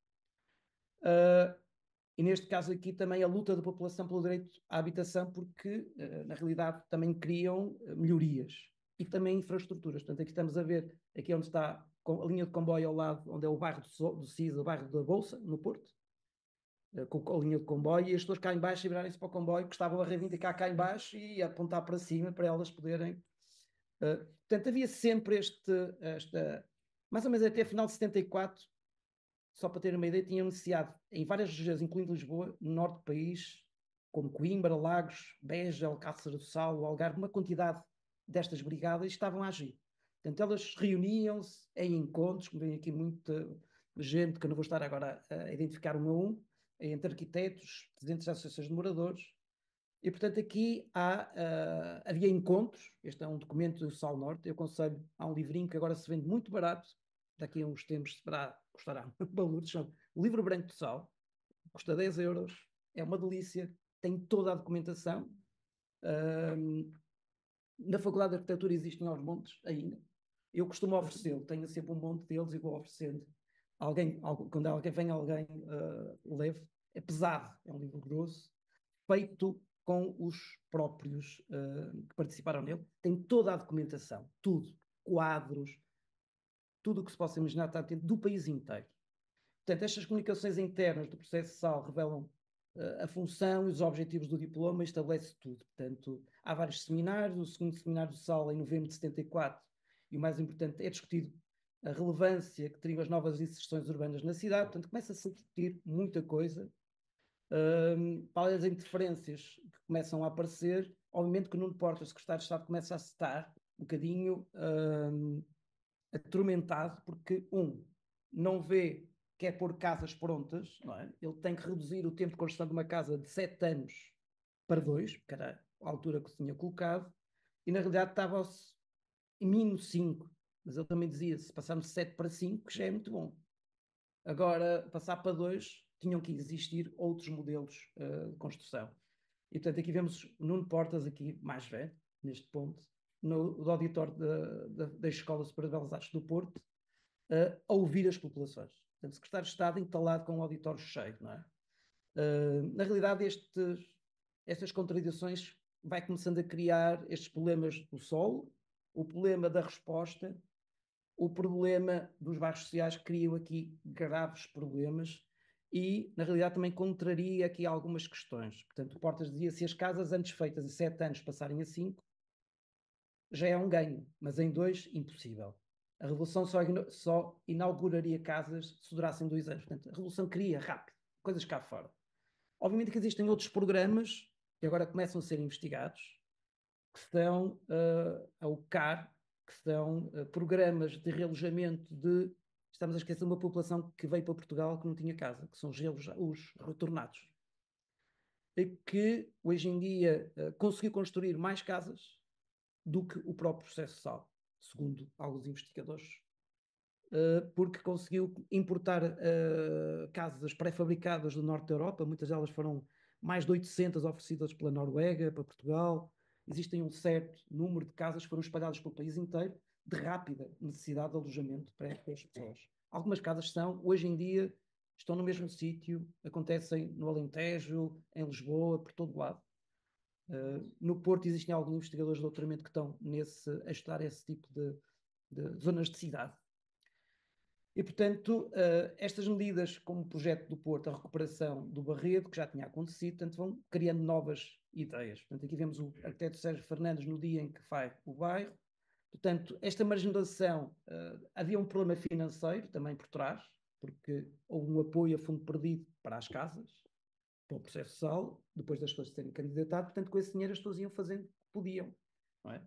E neste caso aqui também a luta da população pelo direito à habitação, porque na realidade também queriam melhorias e também infraestruturas. Portanto, aqui estamos a ver, aqui onde está a linha de comboio ao lado, onde é o bairro do Cisa, o bairro da Bolsa, no Porto, com a linha de comboio, e as pessoas cá em baixo, e virarem-se para o comboio, que estavam a reivindicar cá em baixo e a apontar para cima para elas poderem... portanto, havia sempre Mais ou menos até final de 74, só para ter uma ideia, tinham iniciado em várias regiões, incluindo Lisboa, no norte do país, como Coimbra, Lagos, Beja, Alcácer do Sal, o Algarve, uma quantidade destas brigadas estavam a agir. Portanto, elas reuniam-se em encontros, como vem aqui muita gente, que eu não vou estar agora a identificar um a um, entre arquitetos, presidentes das associações de moradores, e portanto aqui havia encontros. Este é um documento do Sal Norte, eu aconselho, há um livrinho que agora se vende muito barato, daqui a uns tempos custará valores, chama Livro Branco de Sal, custa 10 euros, é uma delícia, tem toda a documentação. Na Faculdade de Arquitetura existem aos montes ainda. Eu costumo oferecê-lo, tenho sempre um monte deles e vou oferecendo. Quando vem alguém leve, é pesado, é um livro grosso, feito com os próprios que participaram nele, tem toda a documentação, tudo, quadros, tudo o que se possa imaginar está dentro do país inteiro. Portanto, estas comunicações internas do processo SAL revelam a função e os objetivos do diploma e estabelece tudo. Portanto, há vários seminários, o segundo seminário do SAL em novembro de 74, e o mais importante é discutir a relevância que teriam as novas inserções urbanas na cidade. Portanto, começa-se a discutir muita coisa. Para as interferências que começam a aparecer, obviamente que o Nuno Portas, o secretário de Estado, começa a estar um bocadinho atormentado, porque, não vê quer pôr casas prontas, não é? Ele tem que reduzir o tempo de construção de uma casa de 7 anos para 2, que era a altura que se tinha colocado, e na realidade estava-se em mínimo 5, mas ele também dizia, se passarmos de 7 para 5, já é muito bom. Agora, passar para 2, tinham que existir outros modelos de construção. E, portanto, aqui vemos Nuno Portas, aqui mais velho, neste ponto, no auditório da Escola Superior de Belas Artes do Porto, a ouvir as populações. Portanto, o secretário de Estado instalado com o auditório cheio, não é? Na realidade, estas contradições vai começando a criar estes problemas do solo, o problema da resposta, o problema dos bairros sociais, criam aqui graves problemas e, na realidade, também contraria aqui algumas questões. Portanto, o Portas dizia, se as casas antes feitas em 7 anos passarem a 5, já é um ganho, mas em 2, impossível. A Revolução só inauguraria casas se durassem 2 anos. Portanto, a Revolução queria rápido, coisas cá fora. Obviamente que existem outros programas que agora começam a ser investigados, que estão a OCAR, que são programas de realojamento de... Estamos a esquecer de uma população que veio para Portugal que não tinha casa, que são os retornados. E que, hoje em dia, conseguiu construir mais casas do que o próprio processo SAL, segundo alguns investigadores, porque conseguiu importar casas pré-fabricadas do norte da Europa, muitas delas foram mais de 800 oferecidas pela Noruega, para Portugal. Existem um certo número de casas que foram espalhadas pelo país inteiro, de rápida necessidade de alojamento para as pessoas. Algumas casas hoje em dia, estão no mesmo sítio, acontecem no Alentejo, em Lisboa, por todo lado. No Porto existem alguns investigadores de doutoramento que estão a estudar esse tipo de zonas de cidade. E, portanto, estas medidas, como o projeto do Porto, a recuperação do Barredo, que já tinha acontecido, portanto, vão criando novas ideias. Portanto, aqui vemos o arquiteto Sérgio Fernandes no dia em que faz o bairro. Portanto, esta marginalização, havia um problema financeiro também por trás, porque houve um apoio a fundo perdido para as casas, para o processo SAL, depois das pessoas terem candidatado. Portanto, com esse dinheiro as pessoas iam fazendo o que podiam, não é?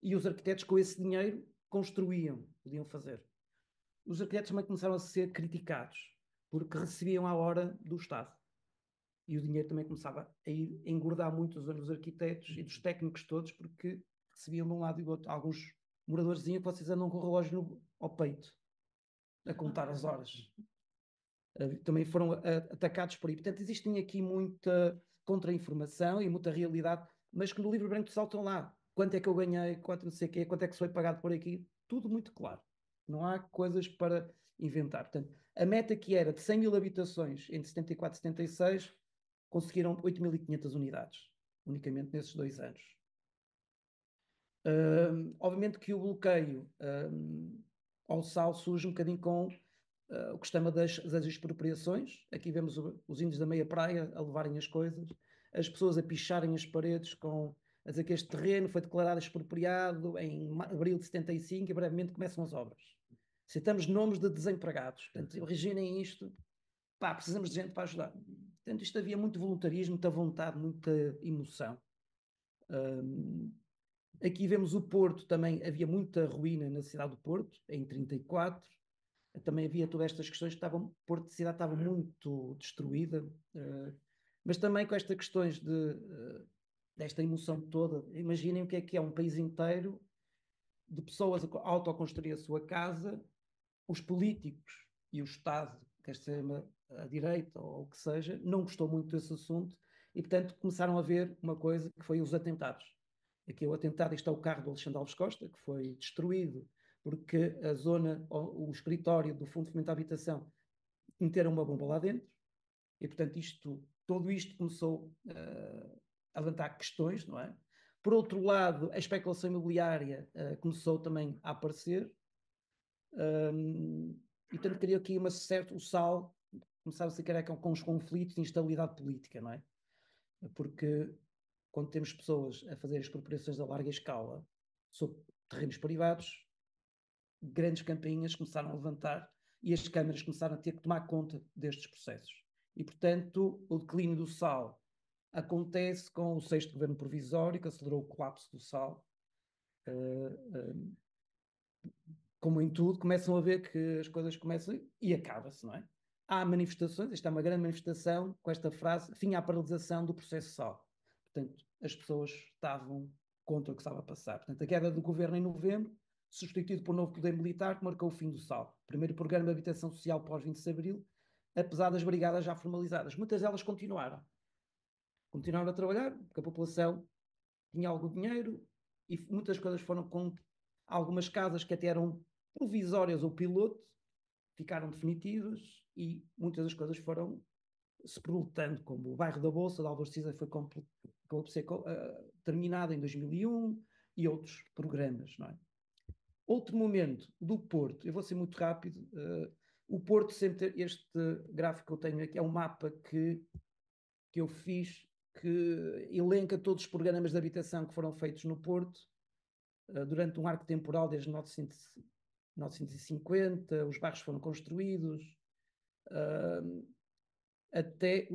E os arquitetos, com esse dinheiro, podiam fazer. Os arquitetos também começaram a ser criticados, porque recebiam a hora do Estado. E o dinheiro também começava a engordar muito os arquitetos e dos técnicos todos, porque recebiam de um lado e do outro. Alguns moradores diziam que vocês andam com o relógio ao peito, a contar as horas. Também foram atacados por aí. Portanto, existem aqui muita contra-informação e muita realidade, mas que no livro branco saltam lá. Quanto é que eu ganhei, quanto não sei o quê, quanto é que foi pagado por aqui, tudo muito claro. Não há coisas para inventar. Portanto, a meta que era de 100 mil habitações entre 74 e 76, conseguiram 8.500 unidades, unicamente nesses 2 anos. Obviamente que o bloqueio ao SAL surge um bocadinho com o que se chama das expropriações. Aqui vemos os índios da meia praia a levarem as coisas, as pessoas a picharem as paredes a dizer que este terreno foi declarado expropriado em abril de 75 e brevemente começam as obras. Citamos nomes de desempregados. Portanto, imaginem isto. Pá, precisamos de gente para ajudar. Portanto, isto havia muito voluntarismo, muita vontade, muita emoção. Aqui vemos o Porto, também havia muita ruína na cidade do Porto, em 34. Também havia todas estas questões que estavam, Porto de cidade estava muito destruída, mas também com estas questões desta emoção toda. Imaginem o que é um país inteiro de pessoas a autoconstruir a sua casa, os políticos e o Estado, quer seja a direita ou o que seja, não gostou muito desse assunto e, portanto, começaram a ver uma coisa que foi os atentados. Aqui é o atentado, isto é o carro do Alexandre Alves Costa, que foi destruído porque a zona, o escritório do Fundo de Fomento à Habitação meteram uma bomba lá dentro e, portanto, todo isto começou a levantar questões, não é? Por outro lado, a especulação imobiliária começou também a aparecer e, portanto, criou aqui o sal começava a se criar com os conflitos de instabilidade política, não é? Porque quando temos pessoas a fazer expropriações a larga escala sobre terrenos privados, grandes campainhas começaram a levantar e as câmaras começaram a ter que tomar conta destes processos. E, portanto, o declínio do sal acontece com o 6º governo provisório, que acelerou o colapso do sal. Como em tudo, começam a ver que as coisas começam e acaba-se, não é? Há manifestações, esta é uma grande manifestação com esta frase, fim à paralisação do processo sal. Portanto, as pessoas estavam contra o que estava a passar. Portanto, a queda do governo em novembro, substituído por um novo poder militar que marcou o fim do sal. Primeiro programa de habitação social pós-20 de abril, apesar das brigadas já formalizadas. Muitas delas continuaram. Continuaram a trabalhar, porque a população tinha algum dinheiro e muitas coisas foram com algumas casas que até eram provisórias ou piloto, ficaram definitivas e muitas das coisas foram se proletando, como o bairro da Bolsa, de Álvaro Siza, foi terminado em 2001 e outros programas, não é? Outro momento do Porto, eu vou ser muito rápido, o Porto sempre, este gráfico que eu tenho aqui é um mapa que eu fiz, que elenca todos os programas de habitação que foram feitos no Porto durante um arco temporal desde 1950, os bairros foram construídos, até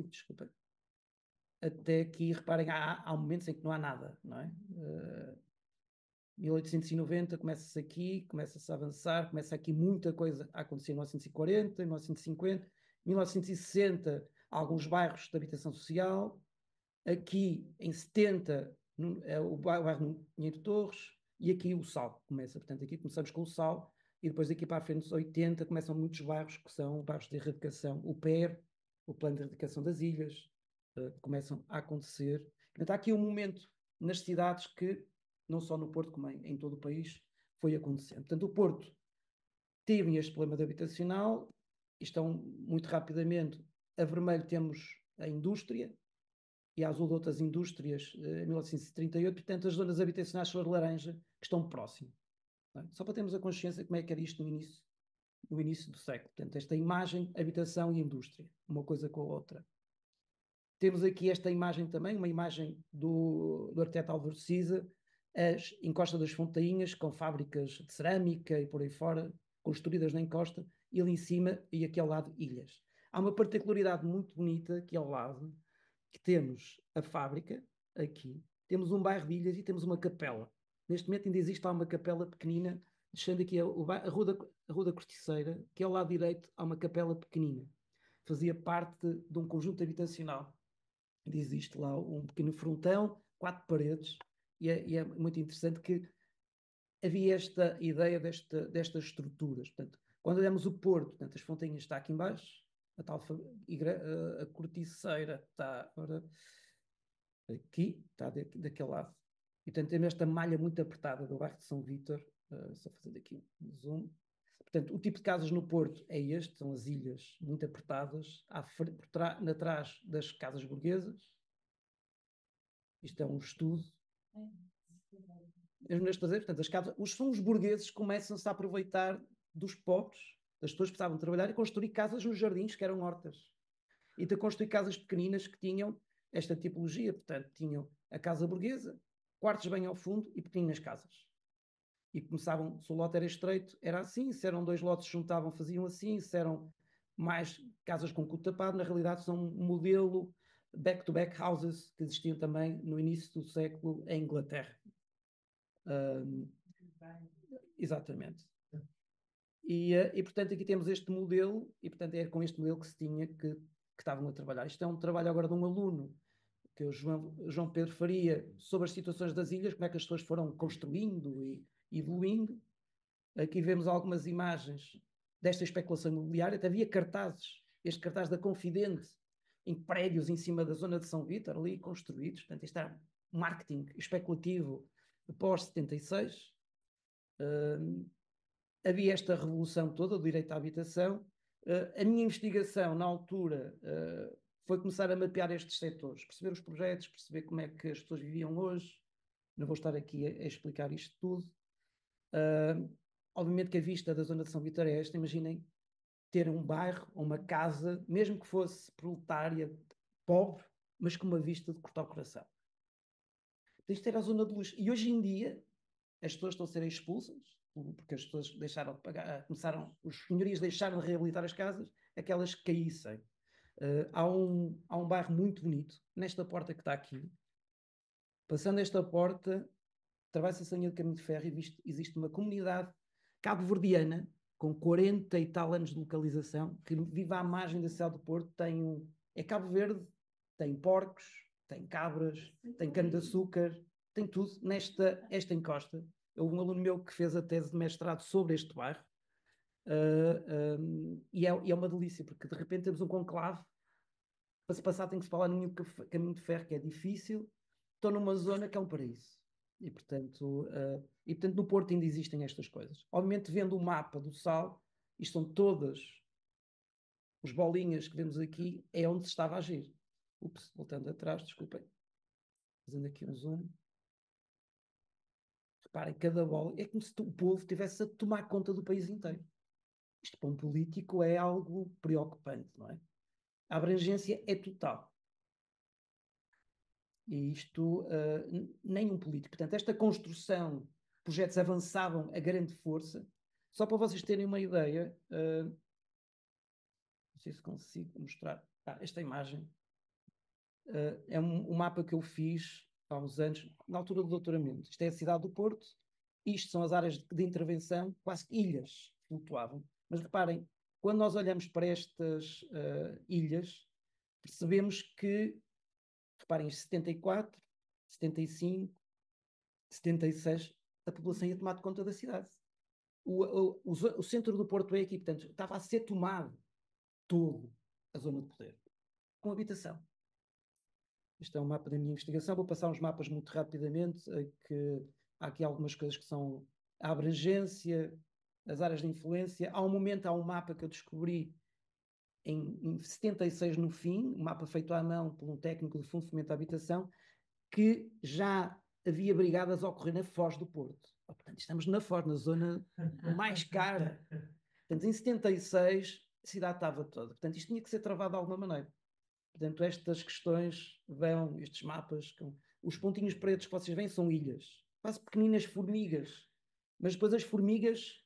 aqui, reparem, há momentos em que não há nada, não é? 1890 começa-se aqui, começa-se a avançar, começa aqui muita coisa a acontecer em 1940, 1950, 1960, alguns bairros de habitação social, aqui em 70 o bairro Pinheiro Torres e aqui o Sal começa, portanto aqui começamos com o Sal e depois daqui para a frente dos 80 começam muitos bairros que são bairros de erradicação, o PER, o Plano de Erradicação das Ilhas, começam a acontecer. Portanto, há aqui um momento nas cidades que, não só no Porto como em todo o país, foi acontecendo. Portanto, o Porto teve este problema habitacional, estão muito rapidamente, a vermelho temos a indústria, e a azul de outras indústrias em 1938, portanto as zonas habitacionais são a laranja, que estão próximas. É? Só para termos a consciência de como é que era isto no início do século. Portanto, esta imagem, habitação e indústria, uma coisa com a outra. Temos aqui esta imagem também, uma imagem do arquiteto Álvaro Siza, as encostas das Fontainhas, com fábricas de cerâmica e por aí fora, construídas na encosta, e ali em cima e aqui ao lado ilhas. Há uma particularidade muito bonita aqui ao lado, que temos a fábrica, aqui, temos um bairro de ilhas e temos uma capela. Neste momento ainda existe lá uma capela pequenina, descendo aqui a Rua da Corticeira, que ao lado direito há uma capela pequenina. Fazia parte de um conjunto habitacional. Existe lá um pequeno frontão, 4 paredes, e é muito interessante que havia esta ideia destas estruturas. Portanto, quando olhamos o Porto, portanto, as Fontainhas está aqui embaixo, a Corticeira está aqui, está daquele lado. E, portanto, temos esta malha muito apertada do bairro de São Vítor, só fazer aqui um zoom. Portanto, o tipo de casas no Porto é este, são as ilhas muito apertadas, atrás das casas burguesas. Isto é um estudo. Portanto, os burgueses começam-se a aproveitar dos pobres, as pessoas precisavam trabalhar e construir casas nos jardins, que eram hortas. E de construir casas pequeninas que tinham esta tipologia. Portanto, tinham a casa burguesa, quartos bem ao fundo e pequenas casas. E começavam, se o lote era estreito, era assim, se eram 2 lotes se juntavam, faziam assim, se eram mais casas com cubo tapado, na realidade são um modelo back-to-back houses que existiam também no início do século em Inglaterra. Exatamente. E, portanto, aqui temos este modelo, e, portanto, é com este modelo que se tinha que estavam a trabalhar. Isto é um trabalho agora de um aluno, que é o João Pedro Faria, sobre as situações das ilhas, como é que as pessoas foram construindo e evoluindo. Aqui vemos algumas imagens desta especulação imobiliária. Até havia cartazes, este cartaz da Confidente, em prédios em cima da zona de São Vítor, ali construídos. Portanto, isto era marketing especulativo pós-76. Havia esta revolução toda do direito à habitação. A minha investigação, na altura, foi começar a mapear estes setores, perceber os projetos, perceber como é que as pessoas viviam hoje. Não vou estar aqui a explicar isto tudo. Obviamente que a vista da zona de São Vítor é esta. Imaginem ter um bairro, uma casa, mesmo que fosse proletária, pobre, mas com uma vista de cortar o coração. Isto era a zona de luz. E hoje em dia, as pessoas estão a ser expulsas, porque as pessoas deixaram de pagar, os senhorios deixaram de reabilitar as casas, aquelas que caíssem. Há um bairro muito bonito, nesta porta que está aqui. Passando esta porta, atravessa-se a linha de caminho de ferro e existe uma comunidade cabo-verdiana, com 40 e tal anos de localização, que vive à margem da cidade do Porto. É Cabo Verde, tem porcos, tem cabras, tem cana-de-açúcar, tem tudo esta encosta. Houve um aluno meu que fez a tese de mestrado sobre este bairro, e é uma delícia, porque de repente temos um conclave. Para se passar tem que se falar no caminho de ferro, que é difícil. Estou numa zona que é um paraíso. E portanto, no Porto ainda existem estas coisas. Obviamente, vendo o mapa do Sal, isto são todas os bolinhas que vemos aqui, é onde se estava a agir. Ups, voltando atrás, desculpem. Fazendo aqui um zoom. Reparem, cada bola é como se o povo estivesse a tomar conta do país inteiro. Isto para um político é algo preocupante, não é? A abrangência é total. E isto, nem um político. Portanto, esta construção, projetos avançavam a grande força. Só para vocês terem uma ideia, não sei se consigo mostrar. Esta imagem é um mapa que eu fiz há uns anos, na altura do doutoramento. Isto é a cidade do Porto, isto são as áreas de intervenção, quase ilhas flutuavam. Mas reparem, quando nós olhamos para estas ilhas, percebemos que, reparem, em 74, 75, 76, a população ia tomar conta da cidade. O centro do Porto é aqui, portanto, estava a ser tomado todo a zona de poder, com habitação. Isto é um mapa da minha investigação. Vou passar uns mapas muito rapidamente, que há aqui algumas coisas que são a abrangência, as áreas de influência. Há um mapa que eu descobri em 76 no fim, um mapa feito à mão por um técnico de Fundo de Fomento da Habitação, que já havia brigadas a ocorrer na Foz do Porto. Portanto, estamos na Foz, na zona mais cara. Portanto, em 76, a cidade estava toda. Portanto, isto tinha que ser travado de alguma maneira. Portanto, estas questões vão, estes mapas, os pontinhos pretos que vocês veem são ilhas, quase pequeninas formigas, mas depois as formigas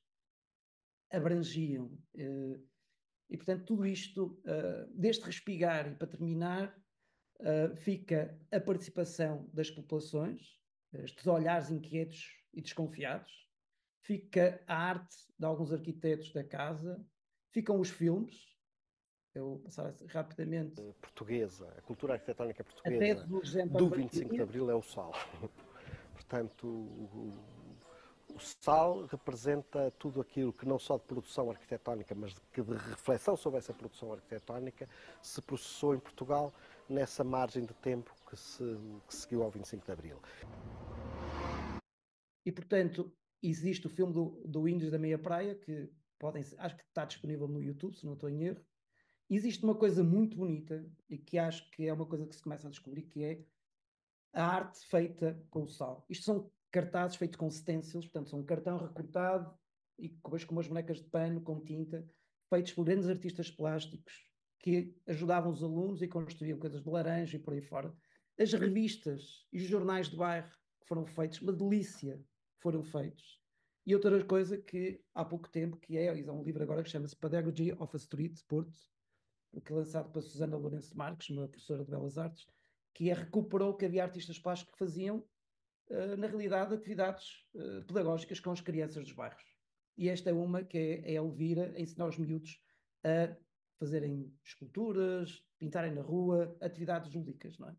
abrangiam. E, portanto, tudo isto, deste respigar, e para terminar, fica a participação das populações, estes olhares inquietos e desconfiados, fica a arte de alguns arquitetos da casa, ficam os filmes. Eu vou passar rapidamente. Portuguesa, a cultura arquitetónica portuguesa do 25 de Abril é o Sal. Portanto, o Sal representa tudo aquilo que não só de produção arquitetónica, mas que de reflexão sobre essa produção arquitetónica se processou em Portugal nessa margem de tempo que seguiu ao 25 de Abril. E, portanto, existe o filme do Índios da Meia Praia, que acho que está disponível no YouTube, se não estou em erro. Existe uma coisa muito bonita, e que acho que é uma coisa que se começa a descobrir, que é a arte feita com o sal. Isto são cartazes feitos com stencils, portanto são um cartão recortado e depois com umas bonecas de pano, com tinta, feitos por grandes artistas plásticos que ajudavam os alunos e construíam coisas de laranja e por aí fora. As revistas e os jornais de bairro que foram feitos, uma delícia, foram feitos. E outra coisa que há pouco tempo, que é um livro agora que chama-se Pedagogy of a Street, Porto, que é lançado para Susana Lourenço Marques, uma professora de Belas Artes, que recuperou que havia artistas plásticos que faziam, na realidade, atividades pedagógicas com as crianças dos bairros. E esta é uma que é a Elvira, a ensinar os miúdos a fazerem esculturas, pintarem na rua, atividades lúdicas, não é?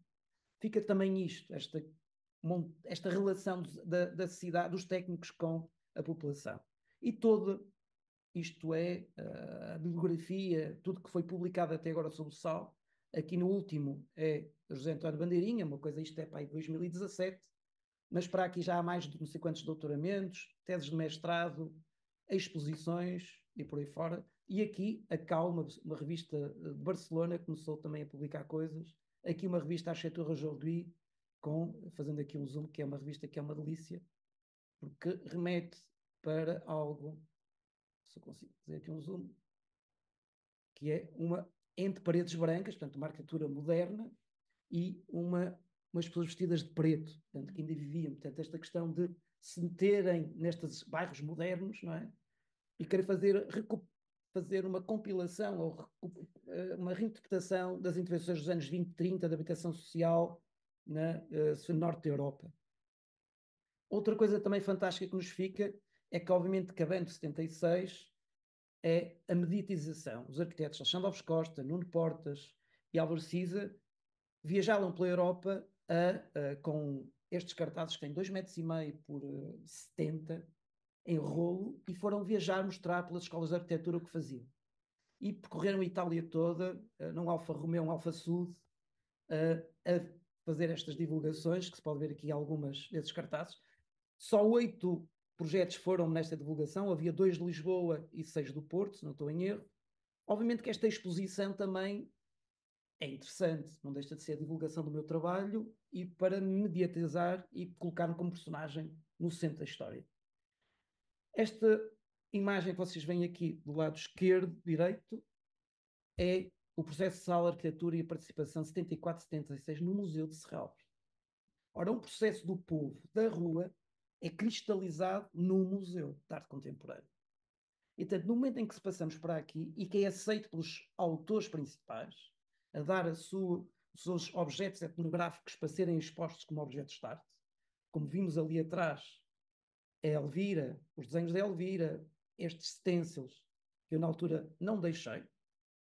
Fica também isto, esta relação da cidade, dos técnicos com a população. E todo isto é a bibliografia, tudo que foi publicado até agora sobre o sal. Aqui no último é José António Bandeirinha, uma coisa, isto é para aí 2017, mas para aqui já há mais de não sei quantos doutoramentos, teses de mestrado, exposições e por aí fora. E aqui a Calma, uma revista de Barcelona, começou também a publicar coisas. Aqui uma revista Architecture aujourd'hui, fazendo aqui um zoom, que é uma revista que é uma delícia, porque remete para algo, se eu consigo fazer aqui um zoom, que é uma entre paredes brancas, portanto uma arquitetura moderna, e umas pessoas vestidas de preto, portanto, que ainda viviam. Portanto, esta questão de se meterem nestes bairros modernos, não é? E querer fazer uma compilação ou uma reinterpretação das intervenções dos anos 20 e 30 da habitação social na norte da Europa. Outra coisa também fantástica que nos fica é que, obviamente, cabendo 76 é a mediatização. Os arquitetos Alexandre Alves Costa, Nuno Portas e Álvaro Siza viajaram pela Europa com estes cartazes que têm 2,5 metros por 70 em rolo, e foram viajar mostrar pelas escolas de arquitetura o que faziam. E percorreram a Itália toda, num Alfa Romeo, um Alfa Sud, a fazer estas divulgações, que se pode ver aqui algumas desses cartazes. Só 8 projetos foram nesta divulgação, havia 2 de Lisboa e 6 do Porto, se não estou em erro. Obviamente que esta exposição também é interessante, não deixa de ser a divulgação do meu trabalho e para me mediatizar e colocar-me como personagem no centro da história. Esta imagem que vocês veem aqui do lado esquerdo, direito, é o processo de sala, arquitetura e participação 74-76 no Museu de Serralves. Ora, um processo do povo da rua é cristalizado no Museu de Arte Contemporânea. E, portanto, no momento em que se passamos para aqui e que é aceito pelos autores principais a dar os seus objetos etnográficos para serem expostos como objetos de arte, como vimos ali atrás, a Elvira, os desenhos da Elvira, estes stencils, que eu na altura não deixei,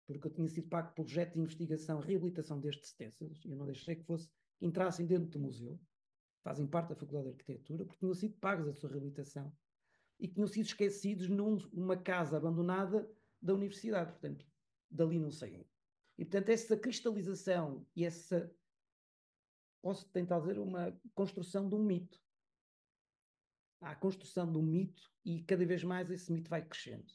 porque eu tinha sido pago por projeto de investigação e reabilitação destes stencils, e eu não deixei que entrassem dentro do museu, fazem parte da Faculdade de Arquitetura, porque tinham sido pagos a sua reabilitação e que tinham sido esquecidos numa casa abandonada da universidade, portanto, dali não saíam. E, portanto, essa cristalização e posso tentar dizer, uma construção de um mito. Há a construção de um mito e cada vez mais esse mito vai crescendo.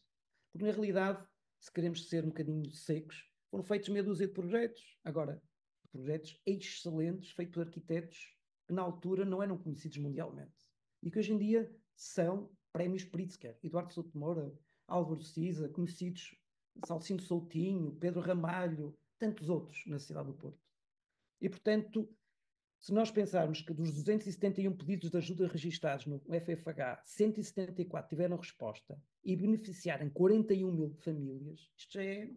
Porque, na realidade, se queremos ser um bocadinho secos, foram feitos meia dúzia de projetos. Agora, projetos excelentes, feitos por arquitetos que na altura não eram conhecidos mundialmente. E que hoje em dia são prémios Pritzker. Eduardo Souto Moura, Álvaro Siza, conhecidos Salcino Soutinho, Pedro Ramalho, tantos outros na cidade do Porto. E, portanto, se nós pensarmos que dos 271 pedidos de ajuda registados no FFH, 174 tiveram resposta e beneficiaram 41 mil famílias, isto já é...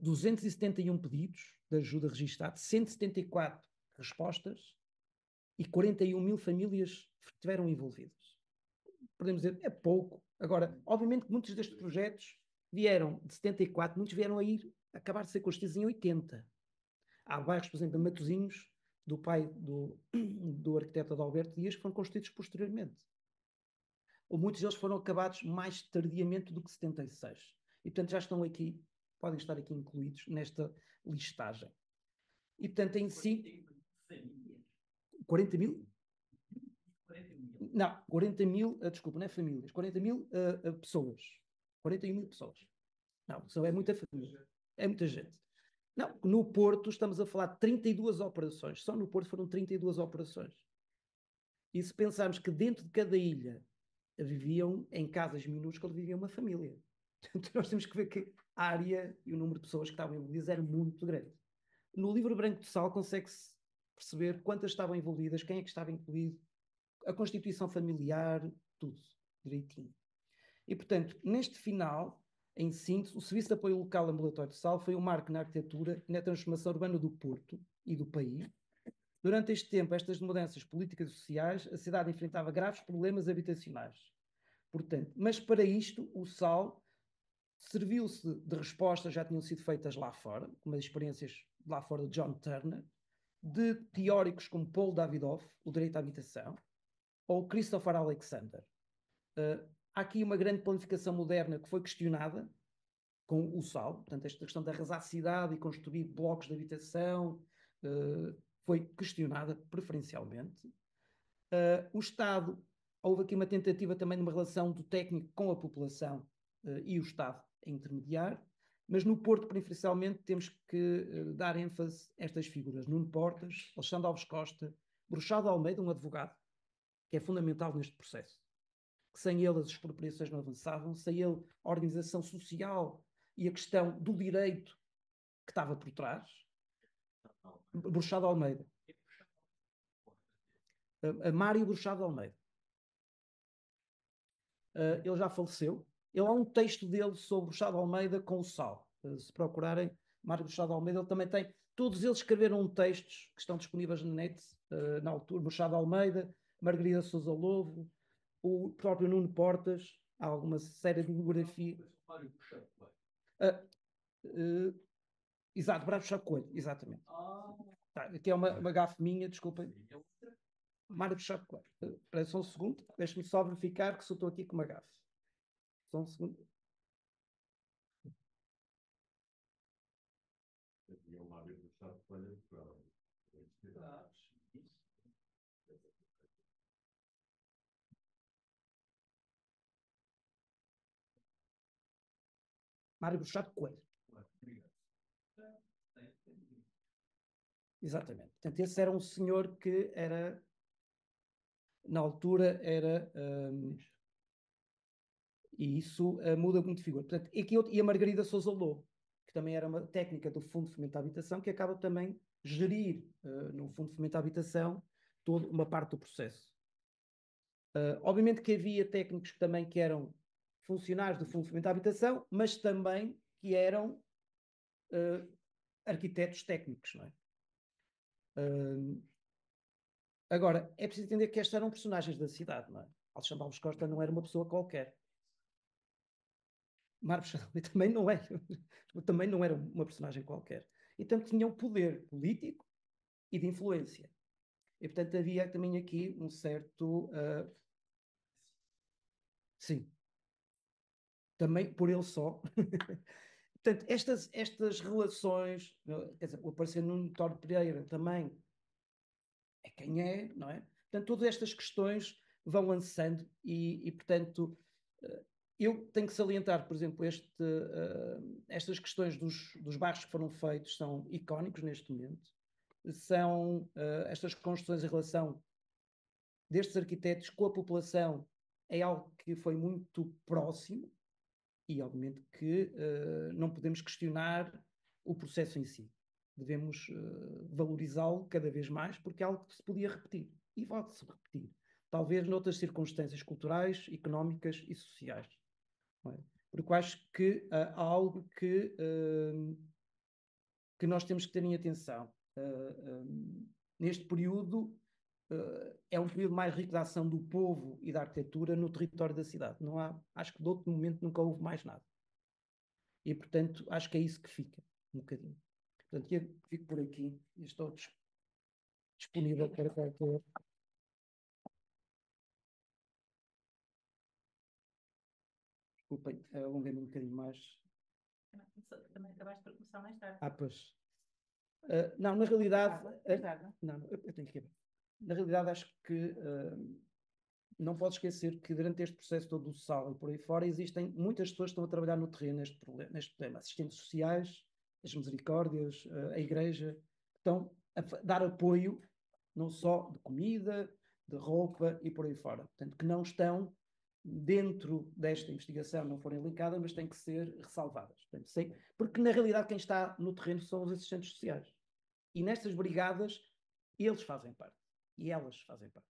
271 pedidos de ajuda registados, 174 respostas e 41 mil famílias estiveram envolvidas. Podemos dizer, é pouco. Agora, obviamente que muitos destes projetos vieram de 74, muitos vieram a acabar de ser construídos em 80. Há bairros, por exemplo, em Matosinhos, do pai do arquiteto Adalberto Dias, que foram construídos posteriormente. Ou muitos deles foram acabados mais tardiamente do que 76. E, portanto, já estão aqui, podem estar aqui incluídos nesta listagem. E, portanto, em si... 40 mil? Não, 40 mil, desculpa, não é famílias, 40 mil pessoas. 41 mil pessoas. Não, é muita família. É muita gente. Não, no Porto estamos a falar de 32 operações. Só no Porto foram 32 operações. E se pensarmos que dentro de cada ilha viviam, em casas minúsculas, vivia uma família. Portanto, nós temos que ver que a área e o número de pessoas que estavam envolvidas era muito grande. No livro branco de sal consegue-se perceber quantas estavam envolvidas, quem é que estava incluído, a constituição familiar, tudo direitinho. E, portanto, neste final, em síntese, o Serviço de Apoio Local Ambulatório de Sal foi um marco na arquitetura e na transformação urbana do Porto e do país. Durante este tempo, estas mudanças políticas e sociais, a cidade enfrentava graves problemas habitacionais. Portanto, mas para isto, o Sal serviu-se de respostas já tinham sido feitas lá fora, como as experiências lá fora de John Turner, de teóricos como Paul Davidoff, o direito à habitação, ou Christopher Alexander. Há aqui uma grande planificação moderna que foi questionada com o Sal, portanto, esta questão de arrasar a cidade e construir blocos de habitação foi questionada preferencialmente. O Estado, houve aqui uma tentativa também de uma relação do técnico com a população e o Estado a intermediar, mas no Porto, preferencialmente, temos que dar ênfase a estas figuras. Nuno Portas, Alexandre Alves Costa, Bruxado Almeida, um advogado, que é fundamental neste processo. Que sem ele as expropriações não avançavam, sem ele a organização social e a questão do direito que estava por trás. Bruxado Almeida. Mário Bruxado Almeida. Ele já faleceu. Ele há um texto dele sobre Bruxado Almeida com o Sal. Se procurarem, Mário Bruxado Almeida, ele também tem. Todos eles escreveram textos que estão disponíveis na net, na altura. Bruxado Almeida, Margarida Sousa Lobo, o próprio Nuno Portas, há alguma série de bibliografia. Exato, Bravo Chá Coelho, exatamente. Tá, aqui é uma gafe minha, desculpem. Mário Chá Coelho. Espera só um segundo, deixe-me só verificar que só estou aqui com uma gafe. Só um segundo. Mário Bruxado Coelho. Exatamente. Portanto, esse era um senhor que era, na altura, era... e isso muda muito de figura. Portanto, e a Margarida Sousa Lobo, que também era uma técnica do Fundo de Fomento à Habitação, que acaba também gerir, no Fundo de Fomento à Habitação, toda uma parte do processo. Obviamente que havia técnicos também que eram funcionários do Fundo de Fomento à Habitação, mas também que eram arquitetos técnicos, não é? Agora, é preciso entender que estes eram personagens da cidade, não é? Alexandre Alves Costa não era uma pessoa qualquer. Mário Bruxado também não era, também não era uma personagem qualquer. E, portanto, tinham poder político e de influência. E, portanto, havia também aqui um certo... sim. Também por ele só. Portanto, estas relações, quer dizer, o aparecer Nuno Torre Pereira também é quem é, não é? Portanto, todas estas questões vão lançando e portanto, eu tenho que salientar, por exemplo, estas questões dos bairros que foram feitos são icónicos neste momento. São estas construções em relação destes arquitetos com a população é algo que foi muito próximo e, obviamente, que não podemos questionar o processo em si. Devemos valorizá-lo cada vez mais porque é algo que se podia repetir e pode-se repetir. Talvez noutras circunstâncias culturais, económicas e sociais. Não é? Porque eu acho que há algo que nós temos que ter em atenção. Neste período, é um período mais rico da ação do povo e da arquitetura no território da cidade. Não há, acho que de outro momento nunca houve mais nada. E, portanto, acho que é isso que fica, um bocadinho. Portanto, eu fico por aqui e estou disponível para qualquer... Desculpem, alonguei-me um bocadinho mais. Também acabaste por começar mais tarde. Pois. Não, na realidade... não, eu tenho que ir. Na realidade, acho que não pode esquecer que durante este processo todo do Sal e por aí fora existem muitas pessoas que estão a trabalhar no terreno neste problema. Assistentes sociais, as misericórdias, a igreja, estão a dar apoio não só de comida, de roupa e por aí fora. Portanto, que não estão dentro desta investigação, não forem linkadas, mas têm que ser ressalvadas. Portanto, porque na realidade quem está no terreno são os assistentes sociais. E nestas brigadas, eles fazem parte. E elas fazem parte.